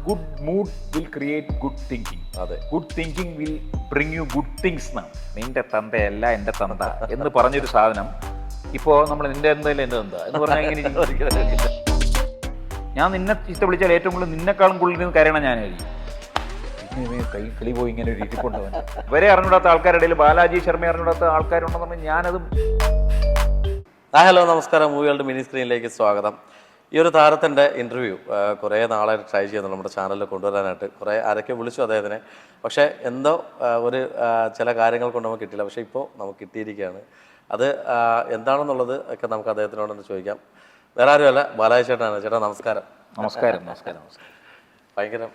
Good mood will create good thinking. അതെ, good thinking will bring you good things എന്നാണ്. നിന്റെ തന്തയല്ല എൻ്റെ തന്ത എന്ന് പറഞ്ഞൊരു സാധനം ഇപ്പോൾ നമ്മൾ നിന്റെ എന്തായാലും എൻ്റെ തന്ത എന്ന് പറഞ്ഞാൽ ഇങ്ങനെ ഞാൻ നിന്നെ ചീത്ത വിളിച്ചാൽ ഏറ്റവും കൂടുതൽ നിന്നെക്കാളും കൂടുതൽ നിന്ന് കരയണം ഞാനായിരിക്കും. കൈ കിളി പോയി ഇങ്ങനെ ഒരു ഇരിപ്പുണ്ടവൻ. ഇവരെ അറിഞ്ഞൂടാത്ത ആൾക്കാരുടെ ഇടയിൽ ബാലാജി ശർമ്മ അറിഞ്ഞൂടാത്ത ആൾക്കാരുണ്ടെന്ന് പറഞ്ഞാൽ ഞാനതും. ഹലോ നമസ്കാരം, മൂവി വേൾഡ് മിനി സ്ക്രീനിലേക്ക് സ്വാഗതം. ഈ ഒരു താരത്തിൻ്റെ ഇൻ്റർവ്യൂ കുറേ നാളായിട്ട് ട്രൈ ചെയ്യുന്നു നമ്മുടെ ചാനലിൽ കൊണ്ടുവരാനായിട്ട്. കുറേ ആരൊക്കെ വിളിച്ചു അദ്ദേഹത്തിനെ, പക്ഷേ എന്തോ ഒരു ചില കാര്യങ്ങൾ കൊണ്ട് നമുക്ക് കിട്ടിയില്ല. പക്ഷേ ഇപ്പോൾ നമുക്ക് കിട്ടിയിരിക്കുകയാണ്. അത് എന്താണെന്നുള്ളത് ഒക്കെ നമുക്ക് അദ്ദേഹത്തിനോട് ചോദിക്കാം. വേറെ ആരുമല്ല, ബാലാജി ചേട്ടനാണ്. ചേട്ടാ നമസ്കാരം. നമസ്കാരം. നമസ്കാരം. നമസ്കാരം. ഭയങ്കര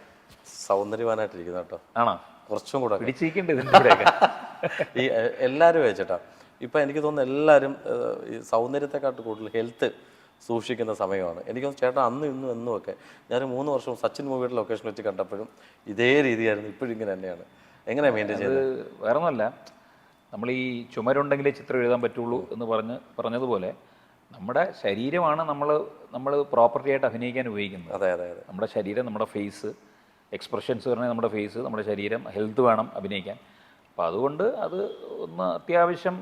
സൗന്ദര്യവാനായിട്ടിരിക്കുന്നു കേട്ടോ. ആണോ? കുറച്ചും കൂടെ ഈ എല്ലാവരും ചേട്ടാ ഇപ്പം എനിക്ക് തോന്നുന്നു എല്ലാവരും ഈ സൗന്ദര്യത്തെക്കാട്ട് കൂടുതൽ ഹെൽത്ത് സൂക്ഷിക്കുന്ന സമയമാണ്. എനിക്ക് തോന്നുന്നു ചേട്ടാ അന്നും ഇന്നും എന്നും ഒക്കെ ഞാൻ 3 വർഷം സച്ചിൻ മൂവിയുടെ ലൊക്കേഷൻ വെച്ച് കണ്ടപ്പോഴും ഇതേ രീതിയായിരുന്നു. ഇപ്പോഴും ഇങ്ങനെ തന്നെയാണ്. എങ്ങനെയാണ് മെയിൻറ്റെയിൻ ചെയ്തത്? വേറെ ഒന്നുമല്ല, നമ്മൾ ഈ ചുമരുണ്ടെങ്കിലേ ചിത്രം എഴുതാൻ പറ്റുള്ളൂ എന്ന് പറഞ്ഞതുപോലെ നമ്മുടെ ശരീരമാണ് നമ്മൾ പ്രോപ്പർട്ടി ആയിട്ട് അഭിനയിക്കാൻ ഉപയോഗിക്കുന്നത്. അതെ അതെ അതെ. നമ്മുടെ ശരീരം, നമ്മുടെ ഫേസ്, എക്സ്പ്രഷൻസ് പറഞ്ഞാൽ നമ്മുടെ ഫേസ്, നമ്മുടെ ശരീരം, ഹെൽത്ത് വേണം അഭിനയിക്കാൻ. അപ്പോൾ അതുകൊണ്ട് അത് ഒന്ന് അത്യാവശ്യം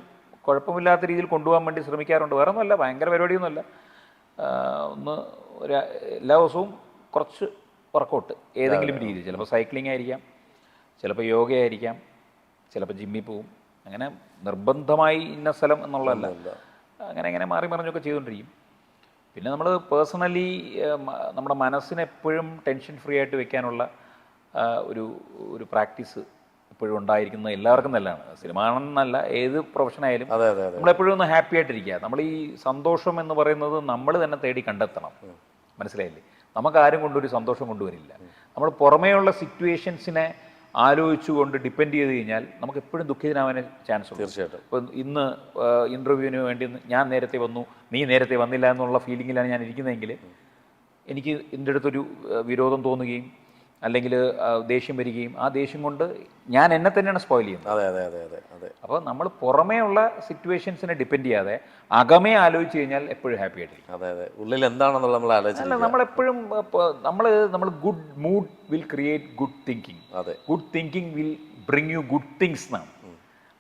കുഴപ്പമില്ലാത്ത രീതിയിൽ കൊണ്ടുപോകാൻ വേണ്ടി ശ്രമിക്കാറുണ്ട്. വേറെ ഒന്നുമല്ല, ഭയങ്കര പരിപാടിയൊന്നുമല്ല. ഒന്ന് എല്ലാ ദിവസവും കുറച്ച് വർക്കൗട്ട് ഏതെങ്കിലും രീതി, ചിലപ്പോൾ സൈക്ലിംഗ് ആയിരിക്കാം, ചിലപ്പോൾ യോഗയായിരിക്കാം, ചിലപ്പോൾ ജിമ്മിൽ പോവും. അങ്ങനെ നിർബന്ധമായി ഇന്ന സ്ഥലം എന്നുള്ളതല്ല, അങ്ങനെ മാറി മറിഞ്ഞൊക്കെ ചെയ്തുകൊണ്ടിരിക്കും. പിന്നെ നമ്മൾ പേഴ്സണലി നമ്മുടെ മനസ്സിനെ എപ്പോഴും ടെൻഷൻ ഫ്രീ ആയിട്ട് വെക്കാനുള്ള ഒരു പ്രാക്ടീസ് എപ്പോഴും ഉണ്ടായിരിക്കുന്നത് എല്ലാവർക്കും നല്ലതാണ്. സിനിമ ആണെന്നല്ല, ഏത് പ്രൊഫഷനായാലും നമ്മളെപ്പോഴും ഒന്ന് ഹാപ്പി ആയിട്ടിരിക്കുക. നമ്മൾ ഈ സന്തോഷം എന്ന് പറയുന്നത് നമ്മൾ തന്നെ തേടി കണ്ടെത്തണം. മനസ്സിലായില്ലേ? നമുക്ക് ആരും കൊണ്ടൊരു സന്തോഷം കൊണ്ടുവരില്ല. നമ്മൾ പുറമേയുള്ള സിറ്റുവേഷൻസിനെ ആലോചിച്ചുകൊണ്ട് ഡിപ്പെൻഡ് ചെയ്ത് കഴിഞ്ഞാൽ നമുക്ക് എപ്പോഴും ദുഃഖിതനാവാൻ ചാൻസ് ഉണ്ട്. തീർച്ചയായിട്ടും. ഇപ്പം ഇന്ന് ഇൻ്റർവ്യൂവിന് വേണ്ടി ഞാൻ നേരത്തെ വന്നു, നീ നേരത്തെ വന്നില്ല എന്നുള്ള ഫീലിങ്ങിലാണ് ഞാൻ ഇരിക്കുന്നതെങ്കിൽ എനിക്ക് ഇതിൻ്റെ അടുത്തൊരു വിരോധം തോന്നുകയും അല്ലെങ്കിൽ ദേഷ്യം വരികയും ആ ദേഷ്യം കൊണ്ട് ഞാൻ എന്നെ തന്നെയാണ് സ്പോയിൽ ചെയ്യുന്നത്. അതെ അതെ അതെ അതെ അതെ. അപ്പോൾ നമ്മൾ പുറമേ ഉള്ള സിറ്റുവേഷൻസിനെ ഡിപ്പെൻഡ് ചെയ്യാതെ അകമേ ആലോചിച്ച് കഴിഞ്ഞാൽ എപ്പോഴും ഹാപ്പി ആയിട്ടിരിക്കും. അതെ അതെ. ഉള്ളിൽ എന്താണെന്നുള്ള നമ്മൾ ആലോചിച്ചില്ല. നമ്മളെപ്പോഴും നമ്മൾ good mood will create good thinking. അതെ, good thinking will bring you good things എന്നാണ്.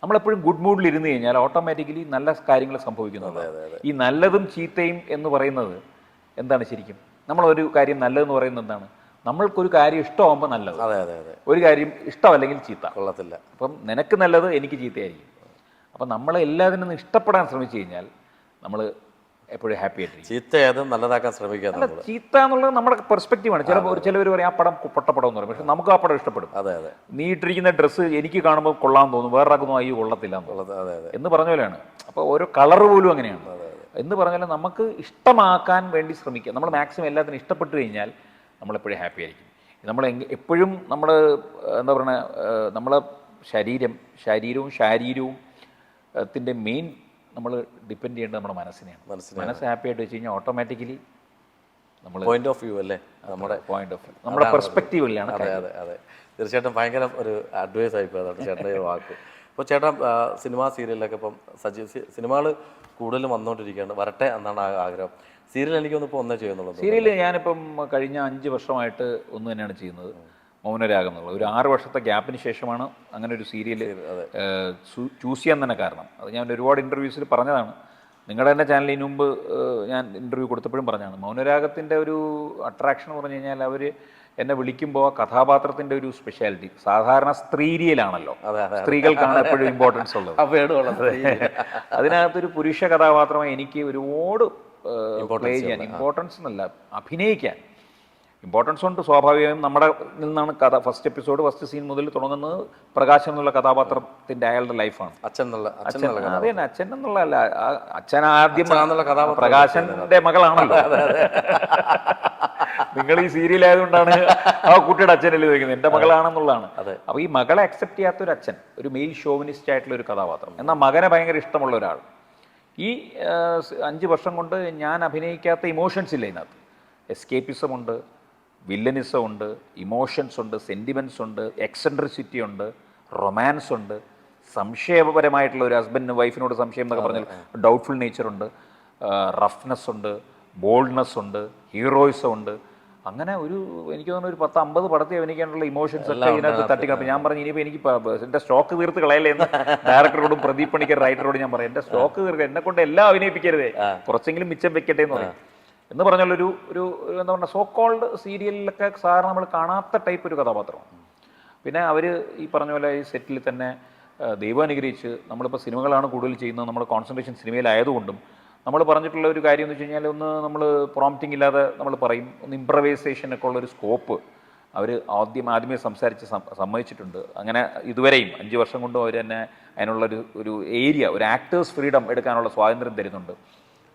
നമ്മളെപ്പോഴും ഗുഡ് മൂഡിൽ ഇരുന്ന് കഴിഞ്ഞാൽ ഓട്ടോമാറ്റിക്കലി നല്ല കാര്യങ്ങൾ സംഭവിക്കുന്നത്. ഈ നല്ലതും ചീത്തയും എന്ന് പറയുന്നത് എന്താണ് ശരിക്കും? നമ്മളൊരു കാര്യം നല്ലതെന്ന് പറയുന്നത് എന്താണ്? നമ്മൾക്കൊരു കാര്യം ഇഷ്ടമാകുമ്പോൾ നല്ലത്. അതെ അതെ അതെ. ഒരു കാര്യം ഇഷ്ടമല്ലെങ്കിൽ ചീത്ത. കൊള്ളത്തില്ല. അപ്പം നിനക്ക് നല്ലത് എനിക്ക് ചീത്തയായിരിക്കും. അപ്പം നമ്മളെല്ലാത്തിനും ഇഷ്ടപ്പെടാൻ ശ്രമിച്ചു കഴിഞ്ഞാൽ നമ്മൾ എപ്പോഴും ഹാപ്പി ആയിട്ടിരിക്കും. ചീത്ത ഏതും നല്ലതാക്കാൻ ശ്രമിക്കുക. അല്ല, ചീത്ത എന്നുള്ളത് നമ്മുടെ പെർസ്പെക്റ്റീവാണ്. ചിലവർ പറയും ആ പടം പൊട്ടപ്പടം എന്ന് പറയും, പക്ഷെ നമുക്ക് ആ പടം ഇഷ്ടപ്പെടും. അതെ അതെ. നീ ഇട്ടിരിക്കുന്ന ഡ്രസ്സ് എനിക്ക് കാണുമ്പോൾ കൊള്ളാൻ തോന്നും, വേറൊരാൾക്കൊന്നും അയ്യോ കൊള്ളത്തില്ല എന്ന് പറഞ്ഞ പോലെയാണ്. അപ്പോൾ ഓരോ കളർ പോലും അങ്ങനെയാണ്. എന്ന് പറഞ്ഞാൽ നമുക്ക് ഇഷ്ടമാക്കാൻ വേണ്ടി ശ്രമിക്കുക. നമ്മൾ മാക്സിമം എല്ലാത്തിനും ഇഷ്ടപ്പെട്ടു കഴിഞ്ഞാൽ നമ്മളെപ്പോഴും ഹാപ്പി ആയിരിക്കും. നമ്മൾ എപ്പോഴും നമ്മൾ എന്താ പറയുക, നമ്മളെ ശരീരവും ശാരീരവും ത്തിൻ്റെ മെയിൻ നമ്മൾ ഡിപ്പെൻഡ് ചെയ്യേണ്ടത് നമ്മുടെ മനസ്സിനെയാണ്. മനസ്സ് ഹാപ്പി ആയിട്ട് വെച്ച് കഴിഞ്ഞാൽ ഓട്ടോമാറ്റിക്കലി നമ്മൾ പോയിന്റ് ഓഫ് വ്യൂ അല്ലേ, നമ്മുടെ പോയിന്റ് ഓഫ് വ്യൂ, നമ്മുടെ പെർസ്പെക്റ്റീവിലാണ്. അതെ അതെ അതെ. തീർച്ചയായിട്ടും ഭയങ്കര ഒരു അഡ്വൈസ് ആയിപ്പോയി അതാണ് ചേട്ടൻ്റെ വാക്ക്. ഇപ്പോൾ ചേട്ടൻ സിനിമ സീരിയലൊക്കെ ഇപ്പം സിനിമകൾ കൂടുതലും വന്നുകൊണ്ടിരിക്കുകയാണ്. വരട്ടെ എന്നാണ് ആഗ്രഹം. സീരിയൽ എനിക്കൊന്നും ഇപ്പോൾ ഒന്നേ ചെയ്യുന്നുള്ളൂ. സീരിയൽ ഞാനിപ്പം കഴിഞ്ഞ 5 വർഷമായിട്ട് ഒന്ന് തന്നെയാണ് ചെയ്യുന്നത്, മൗനരാഗം എന്നുള്ളത്. ഒരു 6 വർഷത്തെ ഗ്യാപ്പിന് ശേഷമാണ് അങ്ങനെ ഒരു സീരിയൽ ചൂസ് ചെയ്യാൻ തന്നെ കാരണം. അത് ഞാൻ ഒരുപാട് ഇൻ്റർവ്യൂസിൽ പറഞ്ഞതാണ്. നിങ്ങളുടെ തന്നെ ചാനലിന് മുമ്പ് ഞാൻ ഇൻ്റർവ്യൂ കൊടുത്തപ്പോഴും പറഞ്ഞതാണ്. മൗനരാഗത്തിൻ്റെ ഒരു അട്രാക്ഷൻ എന്ന് പറഞ്ഞു കഴിഞ്ഞാൽ അവർ എന്നെ വിളിക്കുമ്പോൾ ആ കഥാപാത്രത്തിൻ്റെ ഒരു സ്പെഷ്യാലിറ്റി. സാധാരണ സ്ത്രീരിയലാണല്ലോ, സ്ത്രീകൾക്കാണ് എപ്പോഴും ഇമ്പോർട്ടൻസ് ഉള്ളത്. അതിനകത്തൊരു പുരുഷ കഥാപാത്രമായി എനിക്ക് ഒരുപാട് പ്ലേ ചെയ്യാൻ, ഇമ്പോർട്ടൻസ് എന്നല്ല അഭിനയിക്കാൻ ഇമ്പോർട്ടൻസ് ഉണ്ട്. സ്വാഭാവികമായും നമ്മുടെ നിന്നാണ് കഥ. ഫസ്റ്റ് എപ്പിസോഡ്, ഫസ്റ്റ് സീൻ മുതൽ തുടങ്ങുന്നത് പ്രകാശൻ എന്നുള്ള കഥാപാത്രത്തിൻ്റെ അയാളുടെ ലൈഫാണ്. അച്ഛൻ അതെ, അച്ഛൻ എന്നുള്ളതല്ല, അച്ഛൻ ആദ്യം പ്രകാശന്റെ മകളാണല്ലോ. നിങ്ങൾ ഈ സീരിയൽ ആയതുകൊണ്ടാണ് ആ കുട്ടിയുടെ അച്ഛനല്ലേ ചോദിക്കുന്നത്, എൻ്റെ മകളാണെന്നുള്ളതാണ്. അപ്പോൾ ഈ മകളെ അക്സെപ്റ്റ് ചെയ്യാത്തൊരു അച്ഛൻ, ഒരു മെയിൽ ഷോവിനിസ്റ്റ് ആയിട്ടുള്ള ഒരു കഥാപാത്രം, എന്നാൽ മകനെ ഭയങ്കര ഇഷ്ടമുള്ള ഒരാൾ. ഈ 5 വർഷം കൊണ്ട് ഞാൻ അഭിനയിക്കാത്ത ഇമോഷൻസ് ഇല്ല ഇതിനകത്ത്. എസ്കേപ്പിസം ഉണ്ട്, വില്ലനിസം ഉണ്ട്, ഇമോഷൻസ് ഉണ്ട്, സെൻറ്റിമെൻറ്റ്സ് ഉണ്ട്, എക്സെൻട്രിസിറ്റി ഉണ്ട്, റൊമാൻസ് ഉണ്ട്, സംശയപരമായിട്ടുള്ള ഒരു ഹസ്ബൻഡിന് വൈഫിനോട് സംശയം എന്നൊക്കെ പറഞ്ഞാൽ ഡൗട്ട്ഫുൾ നേച്ചറുണ്ട്, റഫ്നെസ് ഉണ്ട്, ബോൾഡ്നെസ് ഉണ്ട്, ഹീറോയിസം ഉണ്ട്. അങ്ങനെ എനിക്ക് തോന്നുന്നു ഒരു 10-50 പടത്തിൽ അഭിനയിക്കാനുള്ള ഇമോഷൻസ് ഒക്കെ ഇതിനകത്ത് തട്ടിക്കണം. ഞാൻ പറഞ്ഞു ഇനിയിപ്പോൾ എനിക്ക് എൻ്റെ സ്റ്റോക്ക് തീർത്ത് കളയല്ലേ എന്ന് ഡയറക്ടറോടും പ്രദീപ് പണിക്കർ റൈറ്ററോടും ഞാൻ പറയും, എൻ്റെ സ്റ്റോക്ക് തീർക്കുക, എന്നെ കൊണ്ട് എല്ലാം അഭിനയിപ്പിക്കരുതേ, കുറച്ചെങ്കിലും മിച്ചം വെക്കട്ടെ എന്ന് പറയും. എന്ന് പറഞ്ഞാലൊരു എന്താ പറയുക, സോ കോൾഡ് സീരിയലിലൊക്കെ സാറ് നമ്മൾ കാണാത്ത ടൈപ്പ് ഒരു കഥാപാത്രമാണ്. പിന്നെ അവർ ഈ പറഞ്ഞ പോലെ ഈ സെറ്റിൽ തന്നെ ദൈവം അനുഗ്രഹിച്ച് നമ്മളിപ്പോൾ സിനിമകളാണ് കൂടുതൽ ചെയ്യുന്നത്, നമ്മൾ കോൺസെൻട്രേഷൻ സിനിമയിലായതുകൊണ്ടും നമ്മൾ പറഞ്ഞിട്ടുള്ള ഒരു കാര്യം എന്ന് വെച്ച് കഴിഞ്ഞാൽ, ഒന്ന് നമ്മൾ പ്രോംപ്റ്റിംഗ് ഇല്ലാതെ നമ്മൾ പറയും, ഒന്ന് ഇംപ്രവൈസേഷനൊക്കെ ഉള്ളൊരു സ്കോപ്പ് അവർ ആദ്യമേ സംസാരിച്ച് സമ്മതിച്ചിട്ടുണ്ട്. അങ്ങനെ ഇതുവരെയും 5 വർഷം കൊണ്ടും അവർ തന്നെ അതിനുള്ളൊരു ഏരിയ, ഒരു ആക്ടേഴ്സ് ഫ്രീഡം എടുക്കാനുള്ള സ്വാതന്ത്ര്യം തരുന്നുണ്ട്.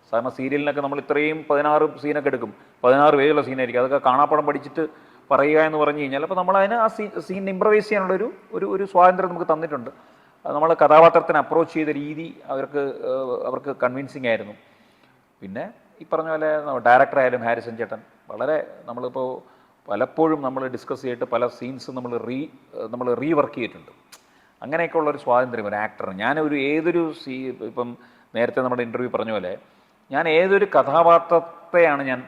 സാധാരണ സീരിയലിനൊക്കെ നമ്മൾ ഇത്രയും 16 സീനൊക്കെ എടുക്കും, 16 പേജുള്ള സീനായിരിക്കും, അതൊക്കെ കാണാപ്പടം പഠിച്ചിട്ട് പറയുക എന്ന് പറഞ്ഞു കഴിഞ്ഞാൽ, അപ്പോൾ നമ്മളതിന് ആ സീൻ ഇംപ്രവൈസ് ചെയ്യാനുള്ള ഒരു സ്വാതന്ത്ര്യം നമുക്ക് തന്നിട്ടുണ്ട്. നമ്മൾ കഥാപാത്രത്തിന് അപ്രോച്ച് ചെയ്ത രീതി അവർക്ക് കൺവിൻസിങ് ആയിരുന്നു. പിന്നെ ഈ പറഞ്ഞ പോലെ ഡയറക്ടറായാലും ഹാരിസൺ ചേട്ടൻ വളരെ, നമ്മളിപ്പോൾ പലപ്പോഴും നമ്മൾ ഡിസ്കസ് ചെയ്തിട്ട് പല സീൻസ് നമ്മൾ റീവർക്ക് ചെയ്തിട്ടുണ്ട്. അങ്ങനെയൊക്കെ ഉള്ളൊരു സ്വാതന്ത്ര്യം ഒരു ആക്ടറിന്. ഏതൊരു ഇപ്പം നേരത്തെ നമ്മുടെ ഇൻ്റർവ്യൂ പറഞ്ഞ പോലെ, ഞാൻ ഏതൊരു കഥാപാത്രത്തെയാണ് ഞാൻ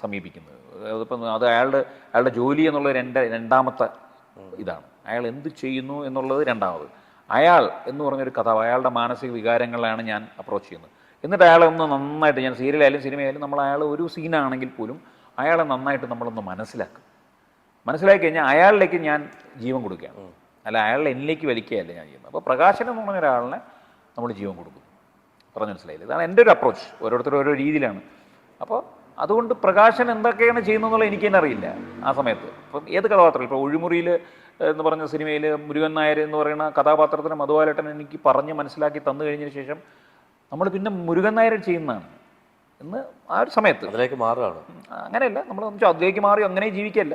സമീപിക്കുന്നത്, അതിപ്പം അത് അയാളുടെ ജോലി എന്നുള്ളത് രണ്ടാമത്തെ ഇതാണ്, അയാൾ എന്ത് ചെയ്യുന്നു എന്നുള്ളത് രണ്ടാമത്. അയാൾ എന്ന് പറഞ്ഞൊരു അയാളുടെ മാനസിക വികാരങ്ങളാണ് ഞാൻ അപ്രോച്ച് ചെയ്യുന്നത്. എന്നിട്ട് അയാളെ ഒന്ന് നന്നായിട്ട്, ഞാൻ സീരിയലായാലും സിനിമയായാലും നമ്മൾ അയാൾ ഒരു സീനാണെങ്കിൽ പോലും അയാളെ നന്നായിട്ട് നമ്മളൊന്ന് മനസ്സിലാക്കി കഴിഞ്ഞാൽ അയാളിലേക്ക് ഞാൻ ജീവൻ കൊടുക്കുകയാണ്, അല്ല അയാളെ എന്നിലേക്ക് വലിക്കുകയല്ല ഞാൻ ചെയ്യുന്നത്. അപ്പോൾ പ്രകാശനം എന്ന് പറഞ്ഞ ഒരാളിനെ നമ്മൾ ജീവൻ കൊടുക്കും, പറഞ്ഞു മനസ്സിലായില്ല. ഇതാണ് എൻ്റെ ഒരു അപ്രോച്ച്. ഓരോരുത്തരും ഓരോ രീതിയിലാണ്. അപ്പോൾ അതുകൊണ്ട് പ്രകാശൻ എന്തൊക്കെയാണ് ചെയ്യുന്നതെന്നുള്ളത് എനിക്ക് തന്നെ അറിയില്ല ആ സമയത്ത്. ഇപ്പം ഏത് കഥാപാത്രം, ഇപ്പോൾ ഒഴിമുറിയിൽ എന്ന് പറഞ്ഞ സിനിമയിൽ മുരുകൻ നായർ എന്ന് പറയുന്ന കഥാപാത്രത്തിന് മധുവാലേട്ടൻ എനിക്ക് പറഞ്ഞ് മനസ്സിലാക്കി തന്നു കഴിഞ്ഞതിന് ശേഷം നമ്മൾ പിന്നെ മുരുകൻ നായർ ചെയ്യുന്നതാണ് എന്ന് ആ ഒരു സമയത്ത് അതിലേക്ക് മാറുകയാണ്. അങ്ങനെയല്ല, നമ്മൾ അതിലേക്ക് മാറി അങ്ങനെ ജീവിക്കല്ല,